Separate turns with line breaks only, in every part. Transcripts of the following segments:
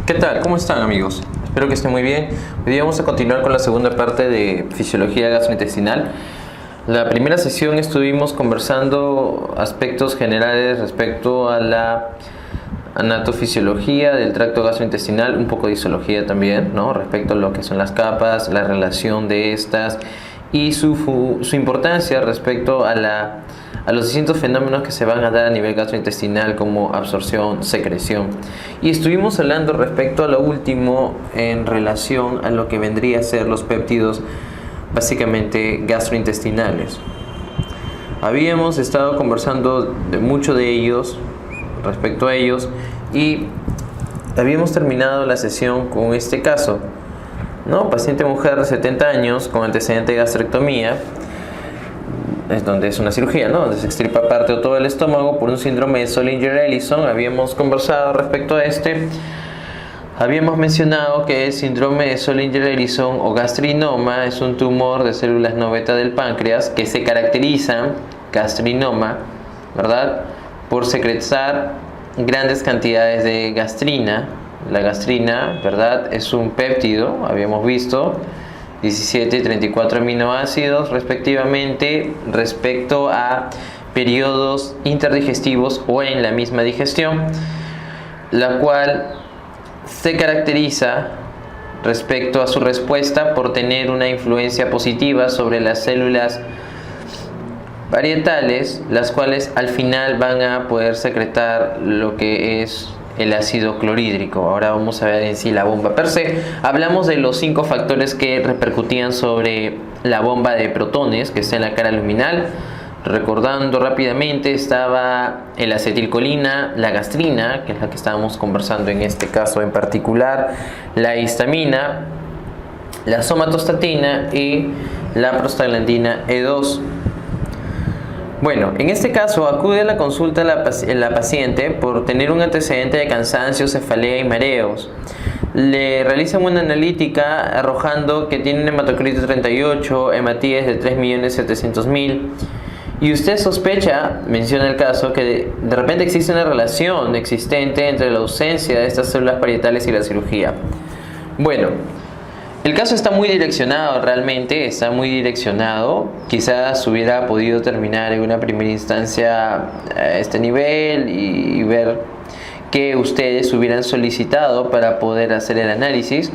¿Qué tal? ¿Cómo están, amigos? Espero que estén muy bien. Hoy día vamos a continuar con la segunda parte de fisiología gastrointestinal. La primera sesión estuvimos conversando aspectos generales respecto a la anatofisiología del tracto gastrointestinal, un poco de histología también, ¿no? Respecto a lo que son las capas, la relación de estas y su importancia respecto a los distintos fenómenos que se van a dar a nivel gastrointestinal, como absorción, secreción. Y estuvimos hablando respecto a lo último en relación a lo que vendría a ser los péptidos básicamente gastrointestinales. Habíamos estado conversando de mucho de ellos, respecto a ellos, y habíamos terminado la sesión con este caso, ¿no? Paciente mujer de 70 años con antecedente de gastrectomía, es donde es una cirugía, ¿no? Donde se extirpa parte o todo el estómago por un síndrome de Zollinger-Ellison. Habíamos conversado respecto a este. Habíamos mencionado que el síndrome de Zollinger-Ellison o gastrinoma es un tumor de células no beta del páncreas que se caracteriza, gastrinoma, ¿verdad?, por secretar grandes cantidades de gastrina. La gastrina, ¿verdad?, es un péptido, habíamos visto, 17 y 34 aminoácidos respectivamente respecto a periodos interdigestivos o en la misma digestión, la cual se caracteriza respecto a su respuesta por tener una influencia positiva sobre las células parietales, las cuales al final van a poder secretar lo que es el ácido clorhídrico. Ahora vamos a ver en sí la bomba per se. Hablamos de los 5 factores que repercutían sobre la bomba de protones que está en la cara luminal. Recordando rápidamente, estaba el acetilcolina, la gastrina, que es la que estábamos conversando en este caso en particular, la histamina, la somatostatina y la prostaglandina E2. Bueno, en este caso acude a la consulta la paciente por tener un antecedente de cansancio, cefalea y mareos. Le realizan una analítica arrojando que tiene un hematocrito 38, hematíes de 3.700.000. Y usted sospecha, menciona el caso, que de repente existe una relación existente entre la ausencia de estas células parietales y la cirugía. Bueno, el caso está muy direccionado, realmente está muy direccionado. Quizás hubiera podido terminar en una primera instancia a este nivel y ver que ustedes hubieran solicitado para poder hacer el análisis.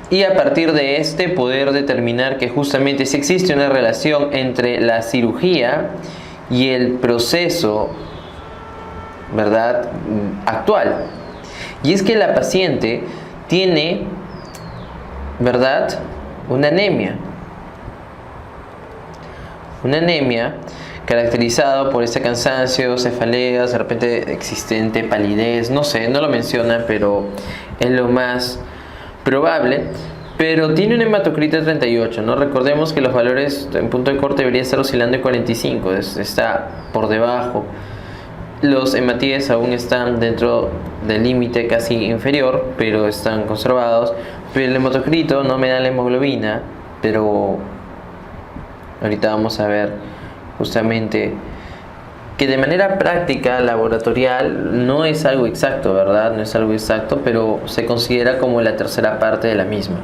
Y a partir de este poder determinar que justamente si existe una relación entre la cirugía y el proceso, ¿verdad?, actual. Y es que la paciente tiene, ¿verdad?, una anemia caracterizada por este cansancio, cefaleas, de repente existente palidez, no sé, no lo menciona, pero es lo más probable. Pero tiene un hematocrito de 38, ¿no? Recordemos que los valores en punto de corte deberían estar oscilando en 45, está por debajo. Los hematíes aún están dentro del límite casi inferior, pero están conservados. Pero el hematocrito no me da la hemoglobina, pero ahorita vamos a ver justamente que de manera práctica, laboratorial, no es algo exacto, ¿verdad? No es algo exacto, pero se considera como la tercera parte de la misma.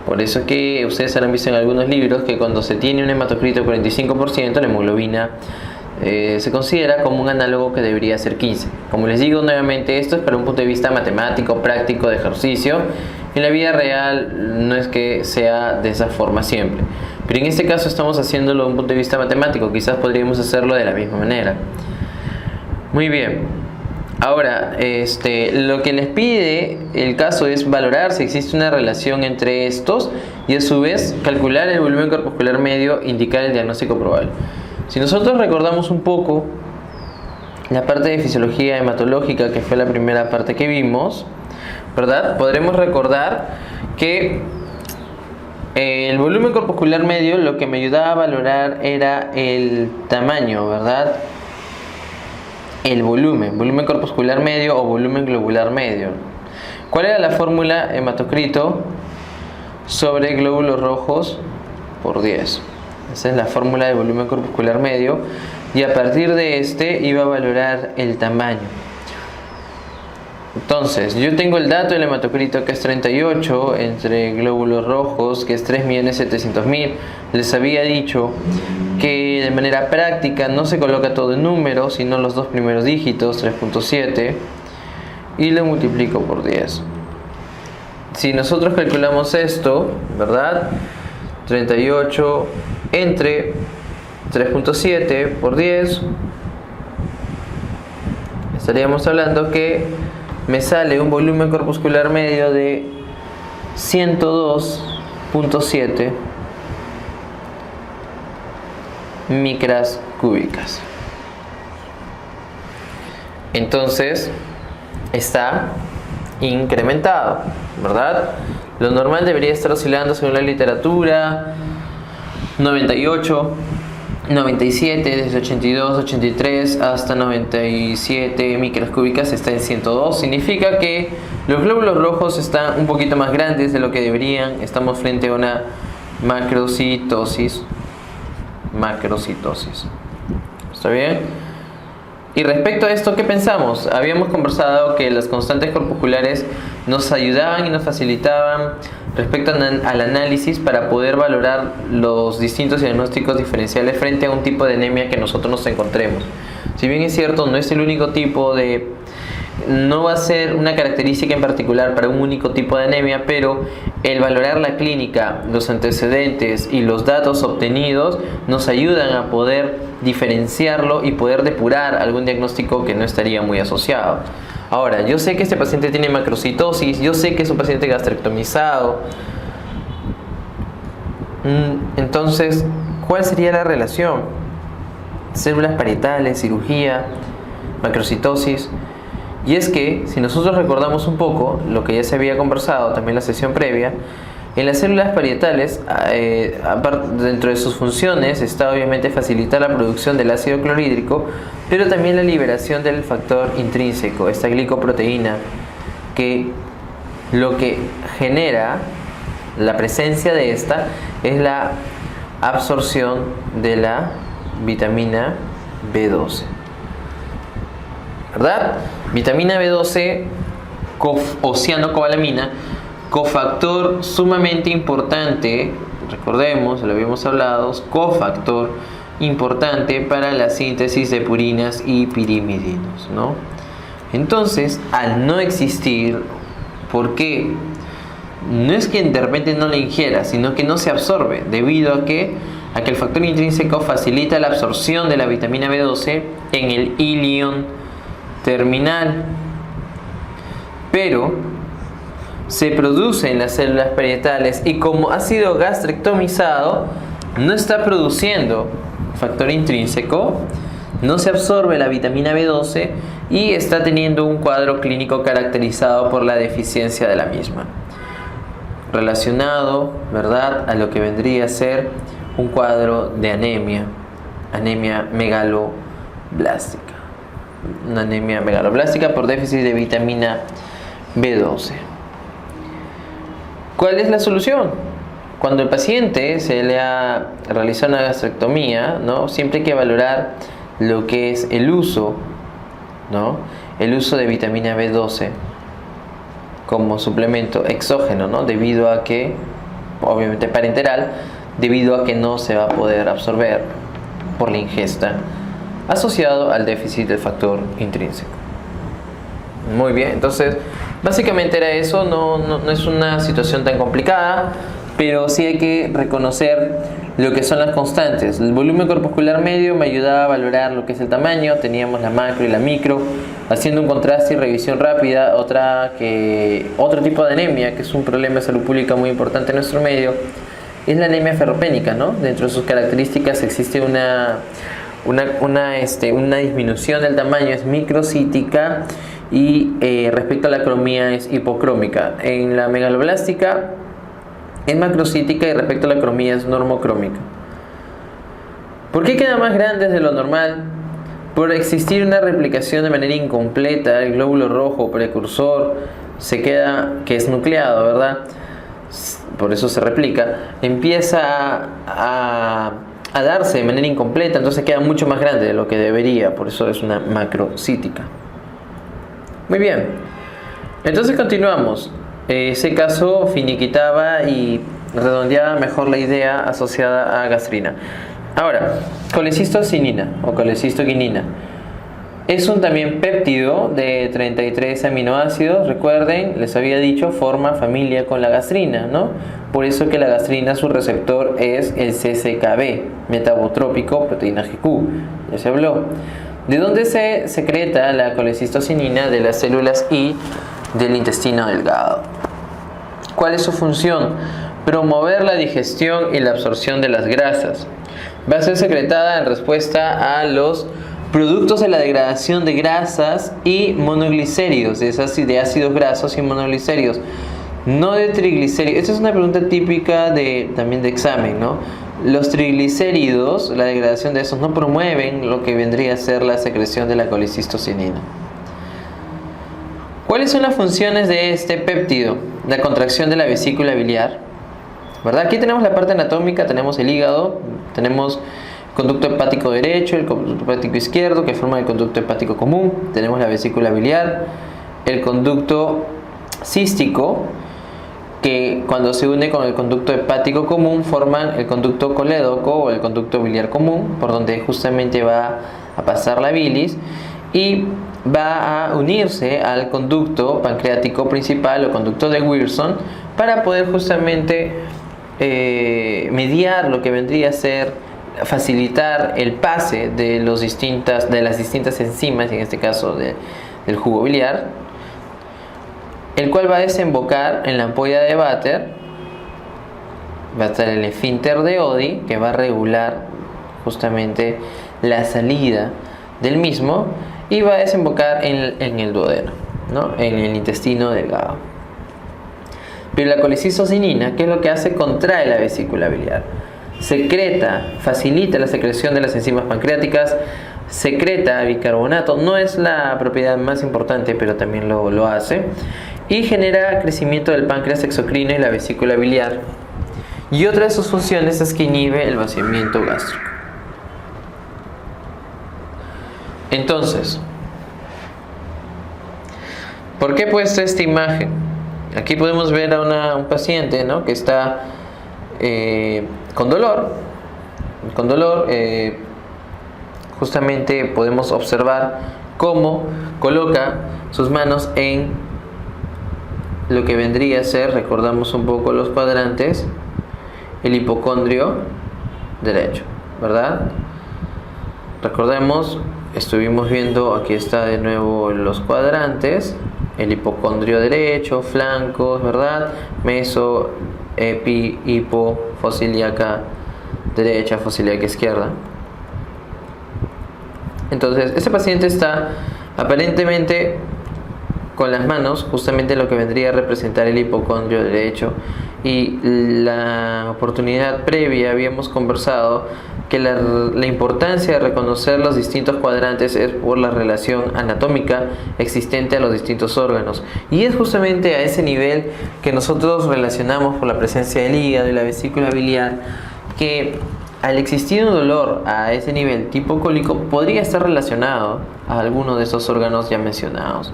Por eso que ustedes habrán visto en algunos libros que cuando se tiene un hematocrito de 45%, la hemoglobina se considera como un análogo que debería ser 15. Como les digo nuevamente, esto es para un punto de vista matemático, práctico, de ejercicio. En la vida real no es que sea de esa forma siempre, pero en este caso estamos haciéndolo desde un punto de vista matemático. Quizás podríamos hacerlo de la misma manera. Muy bien. Ahora, lo que les pide el caso es valorar si existe una relación entre estos y a su vez calcular el volumen corpuscular medio, indicar el diagnóstico probable. Si nosotros recordamos un poco la parte de fisiología hematológica, que fue la primera parte que vimos, ¿verdad?, podremos recordar que el volumen corpuscular medio lo que me ayudaba a valorar era el tamaño, ¿verdad? El volumen corpuscular medio o volumen globular medio. ¿Cuál era la fórmula? Hematocrito sobre glóbulos rojos por 10. Esa es la fórmula de volumen corpuscular medio, y a partir de este iba a valorar el tamaño. Entonces, yo tengo el dato del hematocrito que es 38 entre glóbulos rojos, que es 3.700.000. Les había dicho que de manera práctica no se coloca todo en números, sino los dos primeros dígitos, 3.7, y lo multiplico por 10. Si nosotros calculamos esto, ¿verdad? 38 entre 3.7 por 10, estaríamos hablando que me sale un volumen corpuscular medio de 102.7 micras cúbicas. Entonces está incrementado, ¿verdad? Lo normal debería estar oscilando según la literatura 98, 97, desde 82, 83 hasta 97 micras cúbicas está en 102. Significa que los glóbulos rojos están un poquito más grandes de lo que deberían. Estamos frente a una macrocitosis. ¿Está bien? Y respecto a esto, ¿qué pensamos? Habíamos conversado que las constantes corpusculares nos ayudaban y nos facilitaban respecto al análisis para poder valorar los distintos diagnósticos diferenciales frente a un tipo de anemia que nosotros nos encontremos. Si bien es cierto, no es el único tipo de... no va a ser una característica en particular para un único tipo de anemia, pero el valorar la clínica, los antecedentes y los datos obtenidos nos ayudan a poder diferenciarlo y poder depurar algún diagnóstico que no estaría muy asociado. Ahora, yo sé que este paciente tiene macrocitosis, yo sé que es un paciente gastrectomizado. Entonces, ¿cuál sería la relación? Células parietales, cirugía, macrocitosis. Y es que, si nosotros recordamos un poco lo que ya se había conversado también en la sesión previa, en las células parietales, dentro de sus funciones, está obviamente facilitar la producción del ácido clorhídrico, pero también la liberación del factor intrínseco, esta glicoproteína, que lo que genera la presencia de esta es la absorción de la vitamina B12. ¿Verdad? Vitamina B12 o cianocobalamina, cofactor sumamente importante, recordemos, lo habíamos hablado, cofactor importante para la síntesis de purinas y pirimidinos, ¿no? Entonces, al no existir, ¿por qué? No es que de repente no la ingiera, sino que no se absorbe, debido a que el factor intrínseco facilita la absorción de la vitamina B12 en el ilion terminal, pero se produce en las células parietales y como ha sido gastrectomizado, no está produciendo factor intrínseco, no se absorbe la vitamina B12 y está teniendo un cuadro clínico caracterizado por la deficiencia de la misma, relacionado, ¿verdad?, a lo que vendría a ser un cuadro de anemia megaloblástica. Una anemia megaloblástica por déficit de vitamina B12. ¿Cuál es la solución? Cuando el paciente se le ha realizado una gastrectomía, ¿no?, siempre hay que valorar lo que es el uso, ¿no?, el uso de vitamina B12 como suplemento exógeno, ¿no?, debido a que, obviamente parenteral, debido a que no se va a poder absorber por la ingesta, asociado al déficit del factor intrínseco. Muy bien, entonces básicamente era eso, no es una situación tan complicada, pero sí hay que reconocer lo que son las constantes. El volumen corpuscular medio me ayudaba a valorar lo que es el tamaño, teníamos la macro y la micro, haciendo un contraste y revisión rápida. Otro tipo de anemia, que es un problema de salud pública muy importante en nuestro medio, es la anemia ferropénica, ¿no? Dentro de sus características existe una disminución del tamaño, es microcítica, y respecto a la cromía es hipocrómica. En la megaloblástica es macrocítica y respecto a la cromía es normocrómica. ¿Por qué queda más grande de lo normal? Por existir una replicación de manera incompleta. El glóbulo rojo precursor se queda, que es nucleado, ¿verdad?, por eso se replica, empieza a darse de manera incompleta, entonces queda mucho más grande de lo que debería, por eso es una macrocítica. Muy bien, Entonces continuamos. Ese caso finiquitaba y redondeaba mejor la idea asociada a gastrina. Ahora, colecistocinina o colecistoquinina es un también péptido de 33 aminoácidos. Recuerden, les había dicho, forma familia con la gastrina, ¿no? Por eso que la gastrina, su receptor es el CCKB, metabotrópico proteína GQ. Ya se habló. ¿De dónde se secreta la colecistocinina? De las células I del intestino delgado. ¿Cuál es su función? Promover la digestión y la absorción de las grasas. Va a ser secretada en respuesta a los productos de la degradación de grasas y monoglicéridos, de ácidos grasos y monoglicéridos, no de triglicéridos. Esta es una pregunta típica también de examen, ¿no? Los triglicéridos, la degradación de esos, no promueven lo que vendría a ser la secreción de la colecistocinina. ¿Cuáles son las funciones de este péptido? La contracción de la vesícula biliar, ¿verdad? Aquí tenemos la parte anatómica, tenemos el hígado, tenemos el conducto hepático derecho, el conducto hepático izquierdo que forman el conducto hepático común, tenemos la vesícula biliar, el conducto cístico que cuando se une con el conducto hepático común forman el conducto colédoco o el conducto biliar común, por donde justamente va a pasar la bilis y va a unirse al conducto pancreático principal o conducto de Wilson para poder justamente mediar lo que vendría a ser facilitar el pase de las distintas enzimas, en este caso del jugo biliar, el cual va a desembocar en la ampolla de Vater. Va a estar el esfínter de Oddi, que va a regular justamente la salida del mismo, y va a desembocar en el duodeno, ¿no? En el intestino delgado. Pero la colecistocinina, ¿qué es lo que hace? Contrae la vesícula biliar. Secreta, facilita la secreción de las enzimas pancreáticas, secreta bicarbonato, no es la propiedad más importante, pero también lo hace, y genera crecimiento del páncreas exocrino y la vesícula biliar. Y otra de sus funciones es que inhibe el vaciamiento gástrico. Entonces, ¿por qué he puesto esta imagen? Aquí podemos ver a un paciente, ¿no?, que está con dolor. Justamente podemos observar cómo coloca sus manos en lo que vendría a ser, recordamos un poco los cuadrantes, el hipocondrio derecho, ¿verdad? Recordemos, estuvimos viendo, aquí está de nuevo los cuadrantes, el hipocondrio derecho, flancos, ¿verdad? Meso, epi, hipo, fosiliaca derecha, fosiliaca izquierda. Entonces, este paciente está aparentemente con las manos justamente lo que vendría a representar el hipocondrio derecho, y la oportunidad previa habíamos conversado que la importancia de reconocer los distintos cuadrantes es por la relación anatómica existente a los distintos órganos, y es justamente a ese nivel que nosotros relacionamos por la presencia del hígado y la vesícula biliar, que al existir un dolor a ese nivel tipo cólico podría estar relacionado a alguno de esos órganos ya mencionados.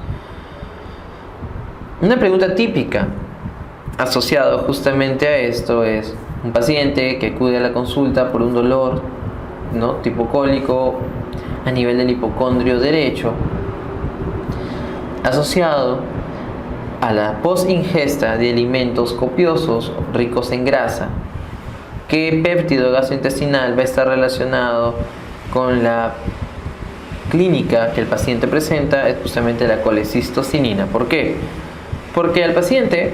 Una pregunta típica asociado justamente a esto es un paciente que acude a la consulta por un dolor, ¿no?, tipo cólico a nivel del hipocondrio derecho, asociado a la posingesta de alimentos copiosos ricos en grasa. ¿Qué péptido gastrointestinal va a estar relacionado con la clínica que el paciente presenta? Es justamente la colecistocinina. ¿Por qué? Porque al paciente,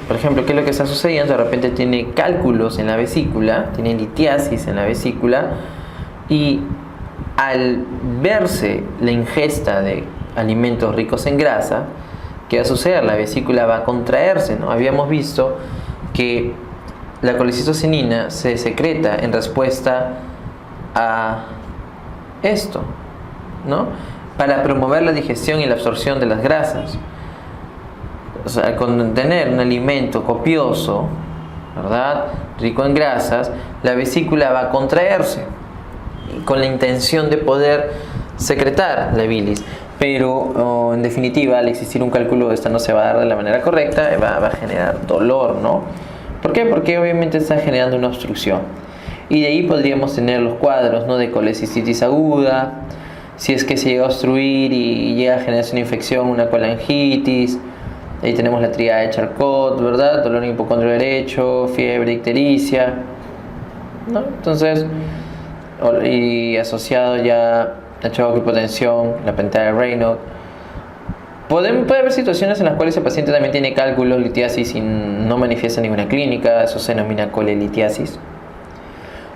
por ejemplo, ¿qué es lo que está sucediendo? De repente tiene cálculos en la vesícula, tiene litiasis en la vesícula, y al verse la ingesta de alimentos ricos en grasa, ¿qué va a suceder? La vesícula va a contraerse, ¿no? Habíamos visto que la colecistocinina se secreta en respuesta a esto, ¿no?, para promover la digestión y la absorción de las grasas. O sea, al contener un alimento copioso, ¿verdad?, rico en grasas, la vesícula va a contraerse con la intención de poder secretar la bilis. pero en definitiva, al existir un cálculo, esta no se va a dar de la manera correcta, va a generar dolor, ¿no? ¿Por qué? Porque obviamente está generando una obstrucción. Y de ahí podríamos tener los cuadros, ¿no?, de colecistitis aguda, si es que se llega a obstruir y llega a generarse una infección, una colangitis. Ahí tenemos la tríada de Charcot, ¿verdad? Dolor en hipocondrio derecho, fiebre, ictericia, ¿no? Entonces, y asociado ya a choque, hipotensión, la pantalla de Raynaud. Puede haber situaciones en las cuales el paciente también tiene cálculos, litiasis y no manifiesta ninguna clínica, eso se denomina colelitiasis.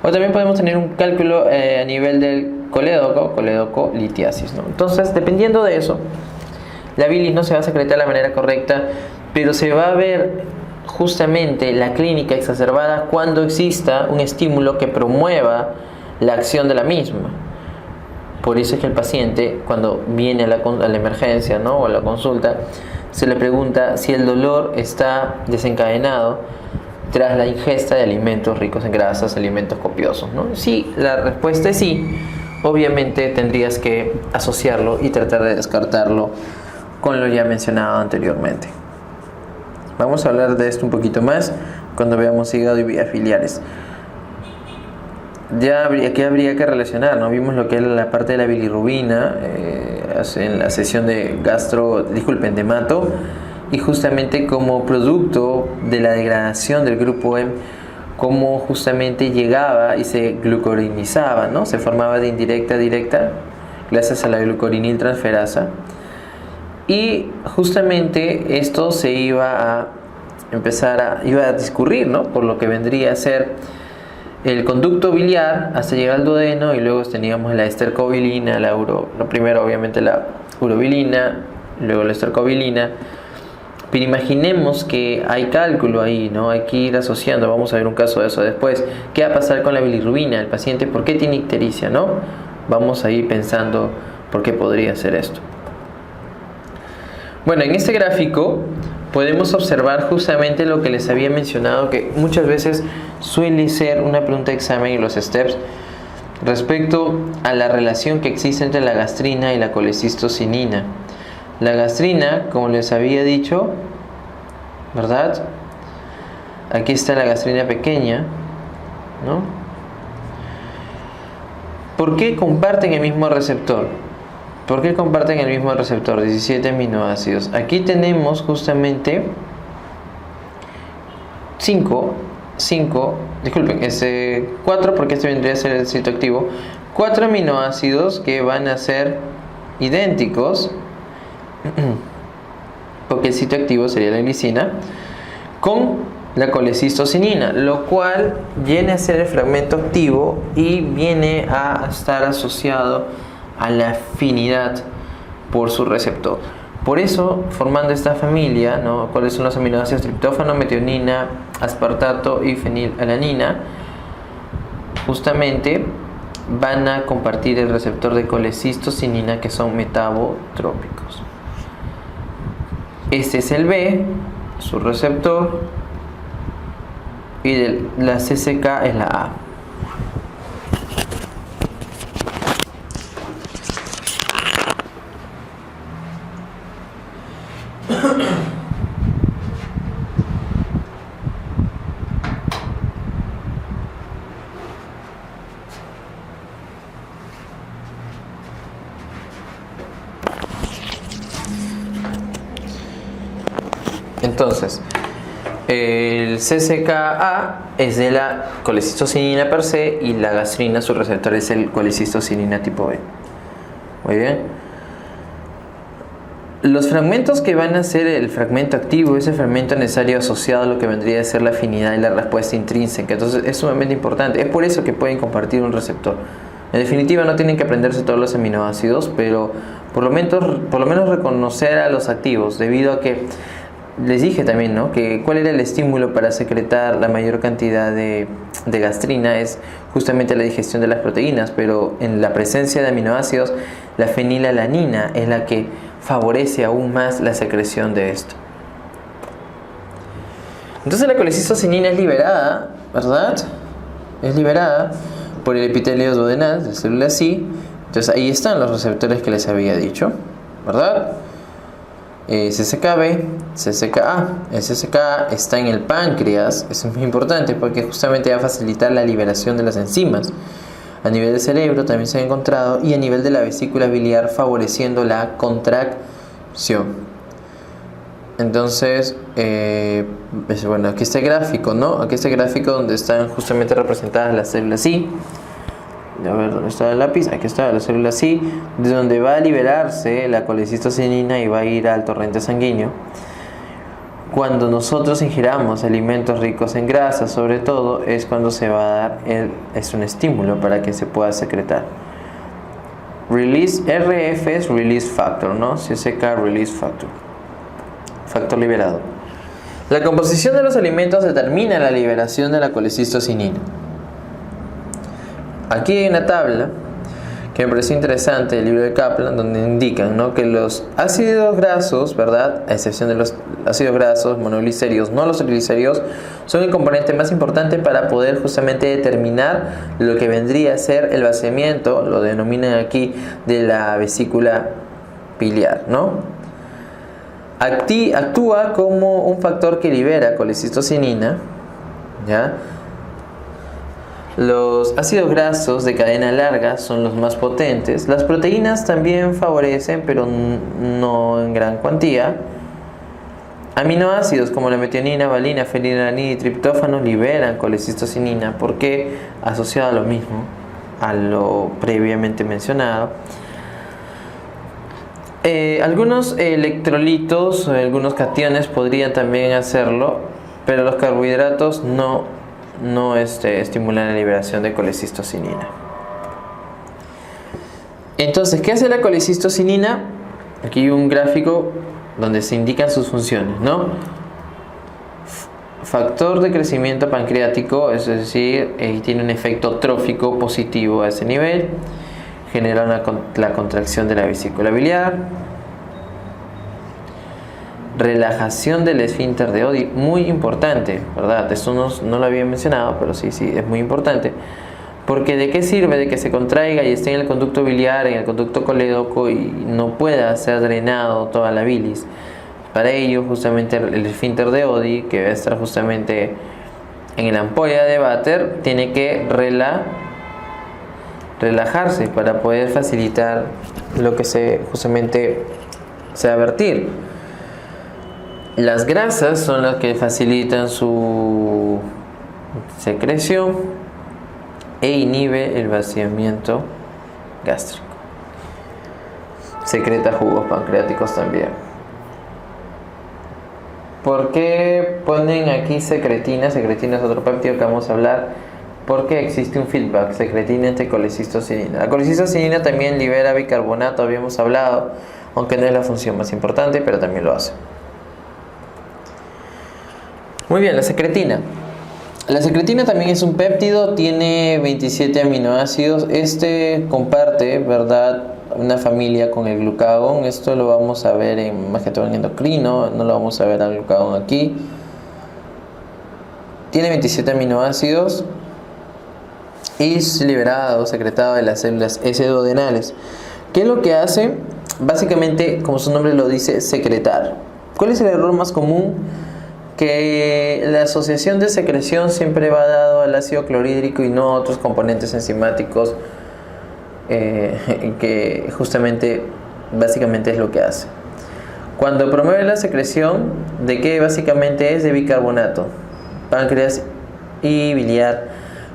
O también podemos tener un cálculo a nivel del colédoco-litiasis, ¿no? Entonces, dependiendo de eso, la bilis no se va a secretar de la manera correcta, pero se va a ver justamente la clínica exacerbada cuando exista un estímulo que promueva la acción de la misma. Por eso es que el paciente, cuando viene a la emergencia, ¿no?, o a la consulta, se le pregunta si el dolor está desencadenado tras la ingesta de alimentos ricos en grasas, alimentos copiosos, ¿no? Si la respuesta es sí, obviamente tendrías que asociarlo y tratar de descartarlo con lo ya mencionado anteriormente. Vamos a hablar de esto un poquito más cuando veamos hígado y vías biliares. Aquí habría que relacionar, ¿no? Vimos lo que es la parte de la bilirrubina en la sesión de de hemato, y justamente como producto de la degradación del grupo M, cómo justamente llegaba y se glucuronizaba, ¿no? Se formaba de indirecta a directa gracias a la glucoriniltransferasa, y justamente esto se iba a discurrir, ¿no?, por lo que vendría a ser el conducto biliar hasta llegar al duodeno, y luego teníamos la estercobilina, primero obviamente la urobilina, luego la estercobilina. Pero imaginemos que hay cálculo ahí, ¿no? Hay que ir asociando, vamos a ver un caso de eso después. ¿Qué va a pasar con la bilirrubina? El paciente, ¿por qué tiene ictericia, no? Vamos a ir pensando por qué podría ser esto. Bueno, en este gráfico podemos observar justamente lo que les había mencionado, que muchas veces suele ser una pregunta de examen y los STEPS, respecto a la relación que existe entre la gastrina y la colecistocinina. La gastrina, como les había dicho, ¿verdad? Aquí está la gastrina pequeña, ¿no? ¿Por qué comparten el mismo receptor? ¿Por qué comparten el mismo receptor? 17 aminoácidos. Aquí tenemos justamente 4, porque este vendría a ser el sitio activo, 4 aminoácidos que van a ser idénticos, porque el sitio activo sería la glicina, con la colecistocinina, lo cual viene a ser el fragmento activo y viene a estar asociado a la afinidad por su receptor. Por eso, formando esta familia, ¿no?, ¿cuáles son los aminoácidos? Triptófano, metionina, aspartato y fenilalanina. Justamente van a compartir el receptor de colecistocinina, que son metabotrópicos. Este es el B, su receptor, y la CCK es la A. Entonces, el CCKA es de la colecistocinina per se, y la gastrina, su receptor es el colecistocinina tipo B. Muy bien. Los fragmentos que van a ser el fragmento activo es el fragmento necesario asociado a lo que vendría a ser la afinidad y la respuesta intrínseca. Entonces es sumamente importante. Es por eso que pueden compartir un receptor. En definitiva, no tienen que aprenderse todos los aminoácidos, pero por lo menos reconocer a los activos, debido a que les dije también, ¿no?, que cuál era el estímulo para secretar la mayor cantidad de gastrina es justamente la digestión de las proteínas, pero en la presencia de aminoácidos, la fenilalanina es la que favorece aún más la secreción de esto. Entonces la colecistocinina es liberada, ¿verdad? Es liberada por el epitelio duodenal de células C. Entonces ahí están los receptores que les había dicho, ¿verdad? CCKB, CCKA. El CCKA está en el páncreas, eso es muy importante porque justamente va a facilitar la liberación de las enzimas. A nivel del cerebro también se ha encontrado y a nivel de la vesícula biliar favoreciendo la contracción. Entonces, bueno, aquí este gráfico, ¿no? Aquí este gráfico donde están justamente representadas las células I. A ver, ¿dónde está el lápiz? Aquí está la célula I, de donde va a liberarse la colecistocinina y va a ir al torrente sanguíneo. Cuando nosotros ingiramos alimentos ricos en grasa, sobre todo, es cuando se va a dar es un estímulo para que se pueda secretar. Release, RF es Release Factor, ¿no? CCK Release Factor. Factor liberado. La composición de los alimentos determina la liberación de la colecistocinina. Aquí hay una tabla que me pareció interesante del libro de Kaplan, donde indican, ¿no?, que los ácidos grasos, ¿verdad?, a excepción de los ácidos grasos monoglicéridos, no los triglicéridos, son el componente más importante para poder justamente determinar lo que vendría a ser el vaciamiento, lo denominan aquí, de la vesícula biliar, ¿no? Actúa como un factor que libera colecistocinina, ¿ya? Los ácidos grasos de cadena larga son los más potentes. Las proteínas también favorecen, pero no en gran cuantía. Aminoácidos como la metionina, valina, fenilalanina y triptófano liberan colecistocinina porque asociado a lo mismo, a lo previamente mencionado. Algunos electrolitos, algunos cationes podrían también hacerlo, pero los carbohidratos no estimulan la liberación de colecistocinina. Entonces, ¿qué hace la colecistocinina? Aquí hay un gráfico donde se indican sus funciones, ¿no? Factor de crecimiento pancreático, es decir, tiene un efecto trófico positivo a ese nivel. Genera la contracción de la vesícula biliar. Relajación del esfínter de Oddi, muy importante, ¿verdad? Esto no lo había mencionado, pero sí, es muy importante. Porque ¿de qué sirve de que se contraiga y esté en el conducto biliar, en el conducto colédoco y no pueda ser drenado toda la bilis? Para ello, justamente el esfínter de Oddi, que va a estar justamente en la ampolla de váter, tiene que relajarse para poder facilitar lo que justamente se va a vertir. Las grasas son las que facilitan su secreción e inhibe el vaciamiento gástrico. Secreta jugos pancreáticos también. ¿Por qué ponen aquí secretina? Secretina es otro péptido que vamos a hablar. Porque existe un feedback, secretina entre colecistocinina. La colecistocinina también libera bicarbonato, habíamos hablado, aunque no es la función más importante, pero también lo hace. Muy bien, la secretina. La secretina también es un péptido, tiene 27 aminoácidos. Comparte, ¿verdad?, una familia con el glucagón. Esto lo vamos a ver más que todo en endocrino, no lo vamos a ver al glucagón aquí. Tiene 27 aminoácidos y es liberado, secretado de las células S-duodenales. ¿Qué es lo que hace? Básicamente, como su nombre lo dice, secretar. ¿Cuál es el error más común? Que la asociación de secreción siempre va dado al ácido clorhídrico y no a otros componentes enzimáticos, que justamente básicamente es lo que hace. Cuando promueve la secreción, ¿de qué básicamente es? De bicarbonato, páncreas y biliar,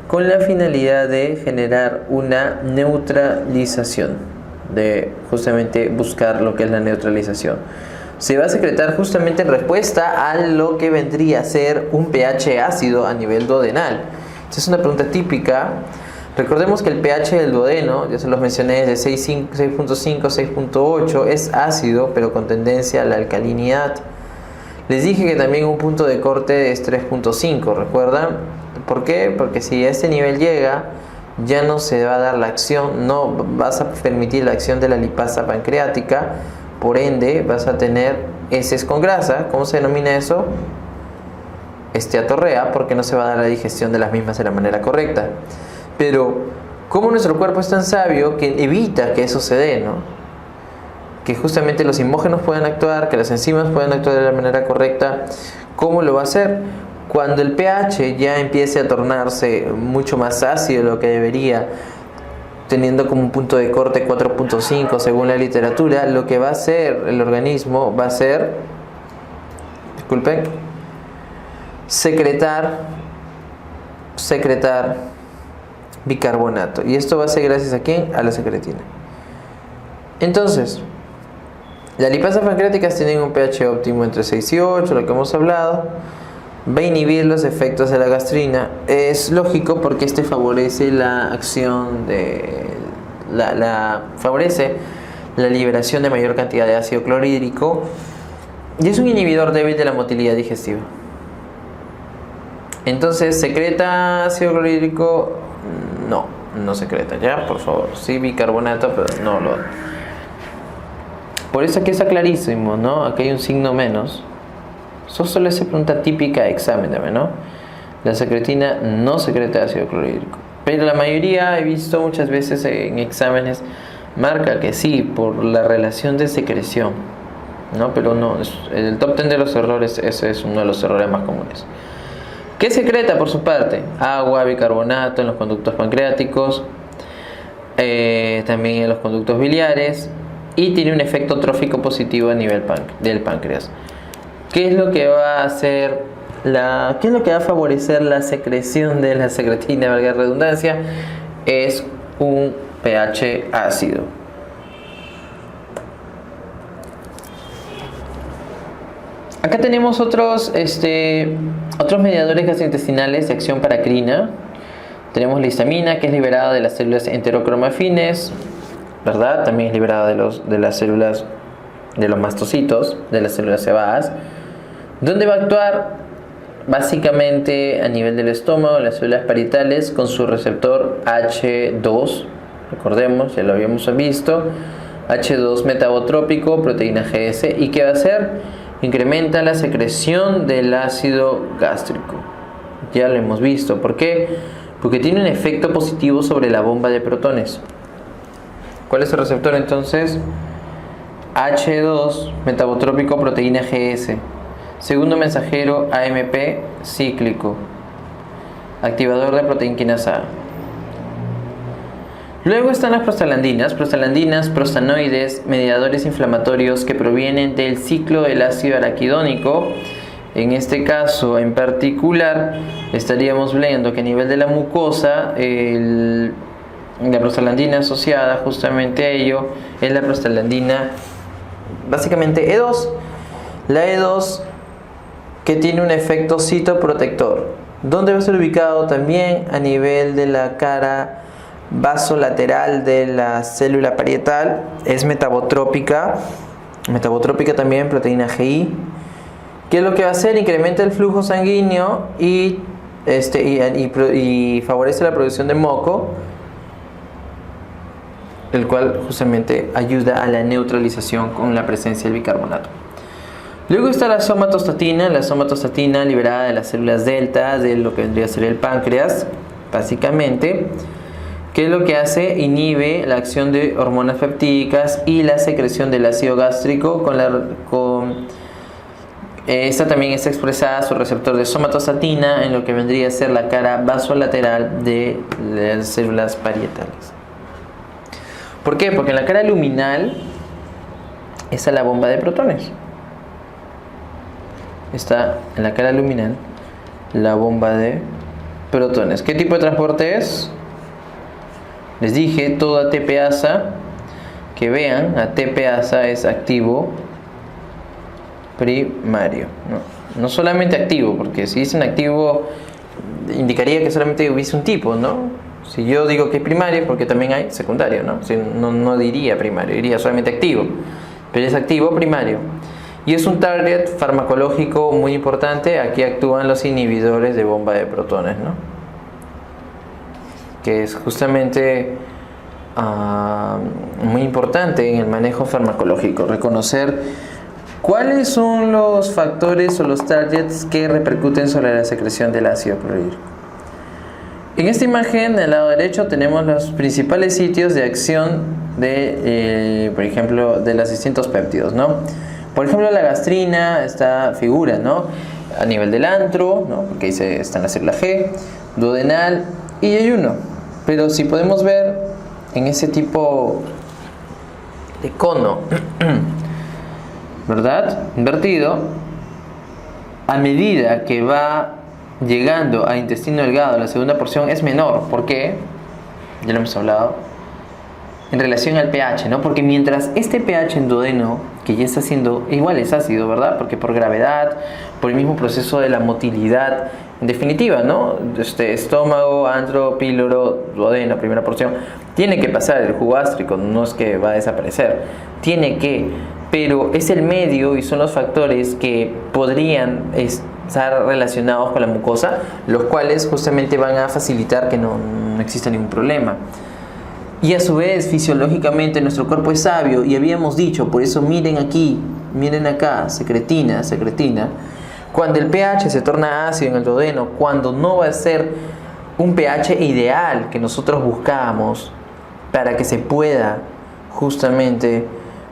con la finalidad de generar una neutralización, de justamente buscar lo que es la neutralización. Se va a secretar justamente en respuesta a lo que vendría a ser un pH ácido a nivel duodenal. Esta es una pregunta típica. Recordemos que el pH del duodeno, ya se los mencioné, es de 6.5, 6.8, es ácido pero con tendencia a la alcalinidad. Les dije que también un punto de corte es 3.5, ¿recuerdan? ¿Por qué? Porque si a este nivel llega, ya no se va a dar la acción, no vas a permitir la acción de la lipasa pancreática, por ende vas a tener heces con grasa. ¿Cómo se denomina eso? Esteatorrea, porque no se va a dar la digestión de las mismas de la manera correcta. Pero, ¿cómo nuestro cuerpo es tan sabio que evita que eso se dé, ¿no? que justamente los imógenos puedan actuar, que las enzimas puedan actuar de la manera correcta. ¿Cómo lo va a hacer? Cuando el pH ya empiece a tornarse mucho más ácido de lo que debería, teniendo como un punto de corte 4.5 según la literatura, lo que va a hacer el organismo va a ser, disculpen, secretar bicarbonato. ¿Y esto va a ser gracias a quién? A la secretina. Entonces, las lipasas pancreáticas tienen un pH óptimo entre 6 y 8, lo que hemos hablado. Va a inhibir los efectos de la gastrina. Es lógico porque este favorece la acción de favorece la liberación de mayor cantidad de ácido clorhídrico y es un inhibidor débil de la motilidad digestiva. Entonces, ¿secreta ácido clorhídrico? No secreta, ya, por favor. Sí, bicarbonato, pero no lo. Por eso aquí está clarísimo, ¿no? Aquí hay un signo menos. Eso suele ser pregunta típica de examen también, ¿no? La secretina no secreta ácido clorhídrico. Pero la mayoría, he visto muchas veces en exámenes, marca que sí, por la relación de secreción, ¿no? Pero no, el top 10 de los errores, ese es uno de los errores más comunes. ¿Qué secreta por su parte? Agua, bicarbonato en los conductos pancreáticos, también en los conductos biliares, y tiene un efecto trófico positivo a nivel del páncreas. ¿Qué es lo que va a hacer qué es lo que va a favorecer la secreción de la secretina, valga la redundancia? Es un pH ácido. Acá tenemos otros mediadores gastrointestinales de acción paracrina. Tenemos la histamina, que es liberada de las células enterocromafines, ¿verdad? También es liberada de las células de los mastocitos, de las células cebadas. ¿Dónde va a actuar? Básicamente a nivel del estómago, en las células parietales, con su receptor H2. Recordemos, ya lo habíamos visto. H2 metabotrópico, proteína GS. ¿Y qué va a hacer? Incrementa la secreción del ácido gástrico. Ya lo hemos visto. ¿Por qué? Porque tiene un efecto positivo sobre la bomba de protones. ¿Cuál es el receptor entonces? H2 metabotrópico, proteína GS. Segundo mensajero AMP cíclico, activador de proteína quinasa A. Luego están las prostaglandinas, prostanoides, mediadores inflamatorios que provienen del ciclo del ácido araquidónico. En este caso en particular estaríamos viendo que a nivel de la mucosa la prostaglandina asociada justamente a ello es la prostaglandina básicamente E2. La E2 que tiene un efecto citoprotector. ¿Dónde va a ser ubicado? También a nivel de la cara vasolateral de la célula parietal. Es metabotrópica también, proteína GI. ¿Qué es lo que va a hacer? Incrementa el flujo sanguíneo y favorece la producción de moco, el cual justamente ayuda a la neutralización con la presencia del bicarbonato. Luego está la somatostatina liberada de las células delta de lo que vendría a ser el páncreas, básicamente. ¿Qué es lo que hace? Inhibe la acción de hormonas peptídicas y la secreción del ácido gástrico. Esta también está expresada su receptor de somatostatina en lo que vendría a ser la cara vasolateral de las células parietales. ¿Por qué? Porque en la cara luminal está la bomba de protones. Está en la cara luminal la bomba de protones. ¿Qué tipo de transporte es? Les dije, todo ATPasa, que vean, ATPasa es activo primario. No solamente activo, porque si dicen activo indicaría que solamente hubiese un tipo, ¿no? Si yo digo que es primario es porque también hay secundario, ¿no? Si no diría primario, diría solamente activo, pero es activo primario. Y es un target farmacológico muy importante. Aquí actúan los inhibidores de bomba de protones, ¿no? Que es justamente muy importante en el manejo farmacológico. Reconocer cuáles son los factores o los targets que repercuten sobre la secreción del ácido clorhídrico. En esta imagen, del lado derecho, tenemos los principales sitios de acción de, por ejemplo, de los distintos péptidos, ¿no? Por ejemplo, la gastrina, esta figura, ¿no? A nivel del antro, ¿no? Porque ahí está en la célula G, duodenal y yeyuno. Pero si podemos ver en ese tipo de cono, ¿verdad? Invertido, a medida que va llegando a intestino delgado, la segunda porción es menor. ¿Por qué? Ya lo hemos hablado. En relación al pH, ¿no? Porque mientras este pH en duodeno, que ya está siendo, igual es ácido, ¿verdad? Porque por gravedad, por el mismo proceso de la motilidad, en definitiva, ¿no? Estómago, antro, píloro, duodeno, primera porción, tiene que pasar el jugo gástrico, no es que va a desaparecer, tiene que, pero es el medio y son los factores que podrían estar relacionados con la mucosa, los cuales justamente van a facilitar que no exista ningún problema. Y a su vez, fisiológicamente, nuestro cuerpo es sabio, y habíamos dicho, por eso miren aquí, miren acá, secretina. Cuando el pH se torna ácido en el duodeno, cuando no va a ser un pH ideal que nosotros buscábamos para que se pueda justamente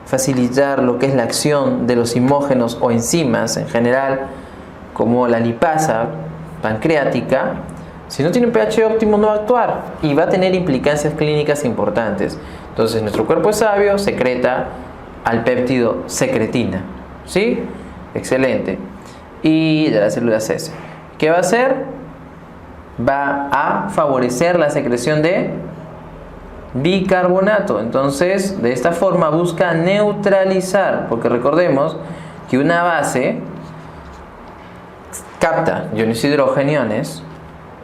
facilitar lo que es la acción de los imógenos o enzimas en general, como la lipasa pancreática, si no tiene un pH óptimo no va a actuar y va a tener implicancias clínicas importantes. Entonces nuestro cuerpo es sabio, secreta al péptido secretina, ¿sí? Excelente. Y de las células S, ¿qué va a hacer? Va a favorecer la secreción de bicarbonato. Entonces de esta forma busca neutralizar, porque recordemos que una base capta iones hidrogeniones.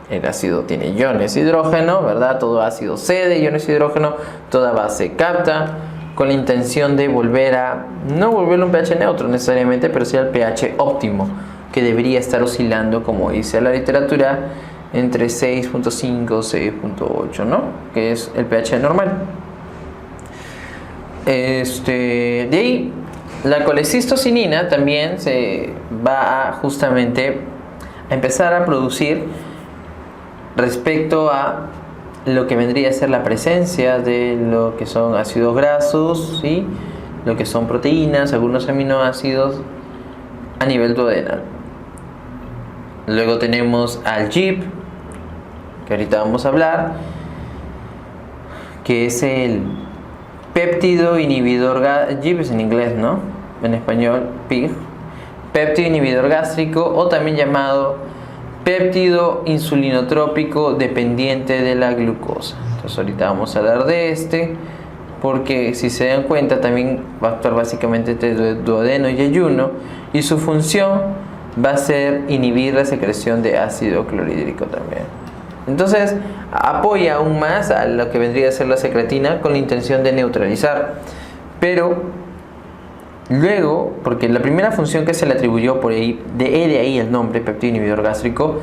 El ácido tiene iones hidrógeno, ¿verdad? Todo ácido cede iones hidrógeno, toda base capta, con la intención de no volverlo un pH neutro necesariamente, pero sí al pH óptimo, que debería estar oscilando, como dice la literatura, entre 6.5 y 6.8, ¿no? Que es el pH normal. De ahí, la colecistocinina también se va a justamente a empezar a producir respecto a lo que vendría a ser la presencia de lo que son ácidos grasos, ¿sí? Lo que son proteínas, algunos aminoácidos a nivel duodenal. Luego tenemos al GIP, que ahorita vamos a hablar, que es el péptido inhibidor, GIP es en inglés, ¿no? En español, PIG, péptido inhibidor gástrico, o también llamado péptido insulinotrópico dependiente de la glucosa. Entonces ahorita vamos a hablar de porque si se dan cuenta también va a actuar básicamente entre duodeno y yeyuno, y su función va a ser inhibir la secreción de ácido clorhídrico también. Entonces apoya aún más a lo que vendría a ser la secretina con la intención de neutralizar, pero luego, porque la primera función que se le atribuyó por ahí, de ahí el nombre péptido inhibidor gástrico,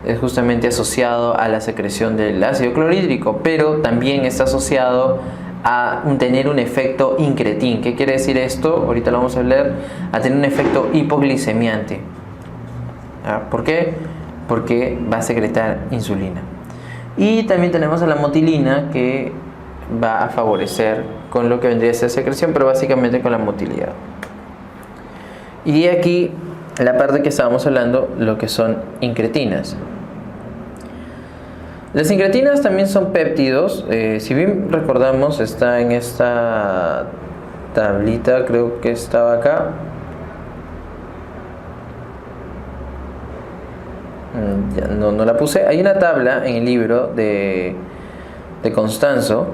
es justamente asociado a la secreción del ácido clorhídrico, pero también está asociado a tener un efecto incretín. ¿Qué quiere decir esto? Ahorita lo vamos a hablar. A tener un efecto hipoglicemiante. ¿Por qué? Porque va a secretar insulina. Y también tenemos a la motilina, que va a favorecer con lo que vendría a ser secreción, pero básicamente con la motilidad. Y aquí la parte que estábamos hablando, lo que son incretinas. Las incretinas también son péptidos, si bien recordamos, está en esta tablita, creo que estaba acá. Ya no la puse. Hay una tabla en el libro de Constanzo,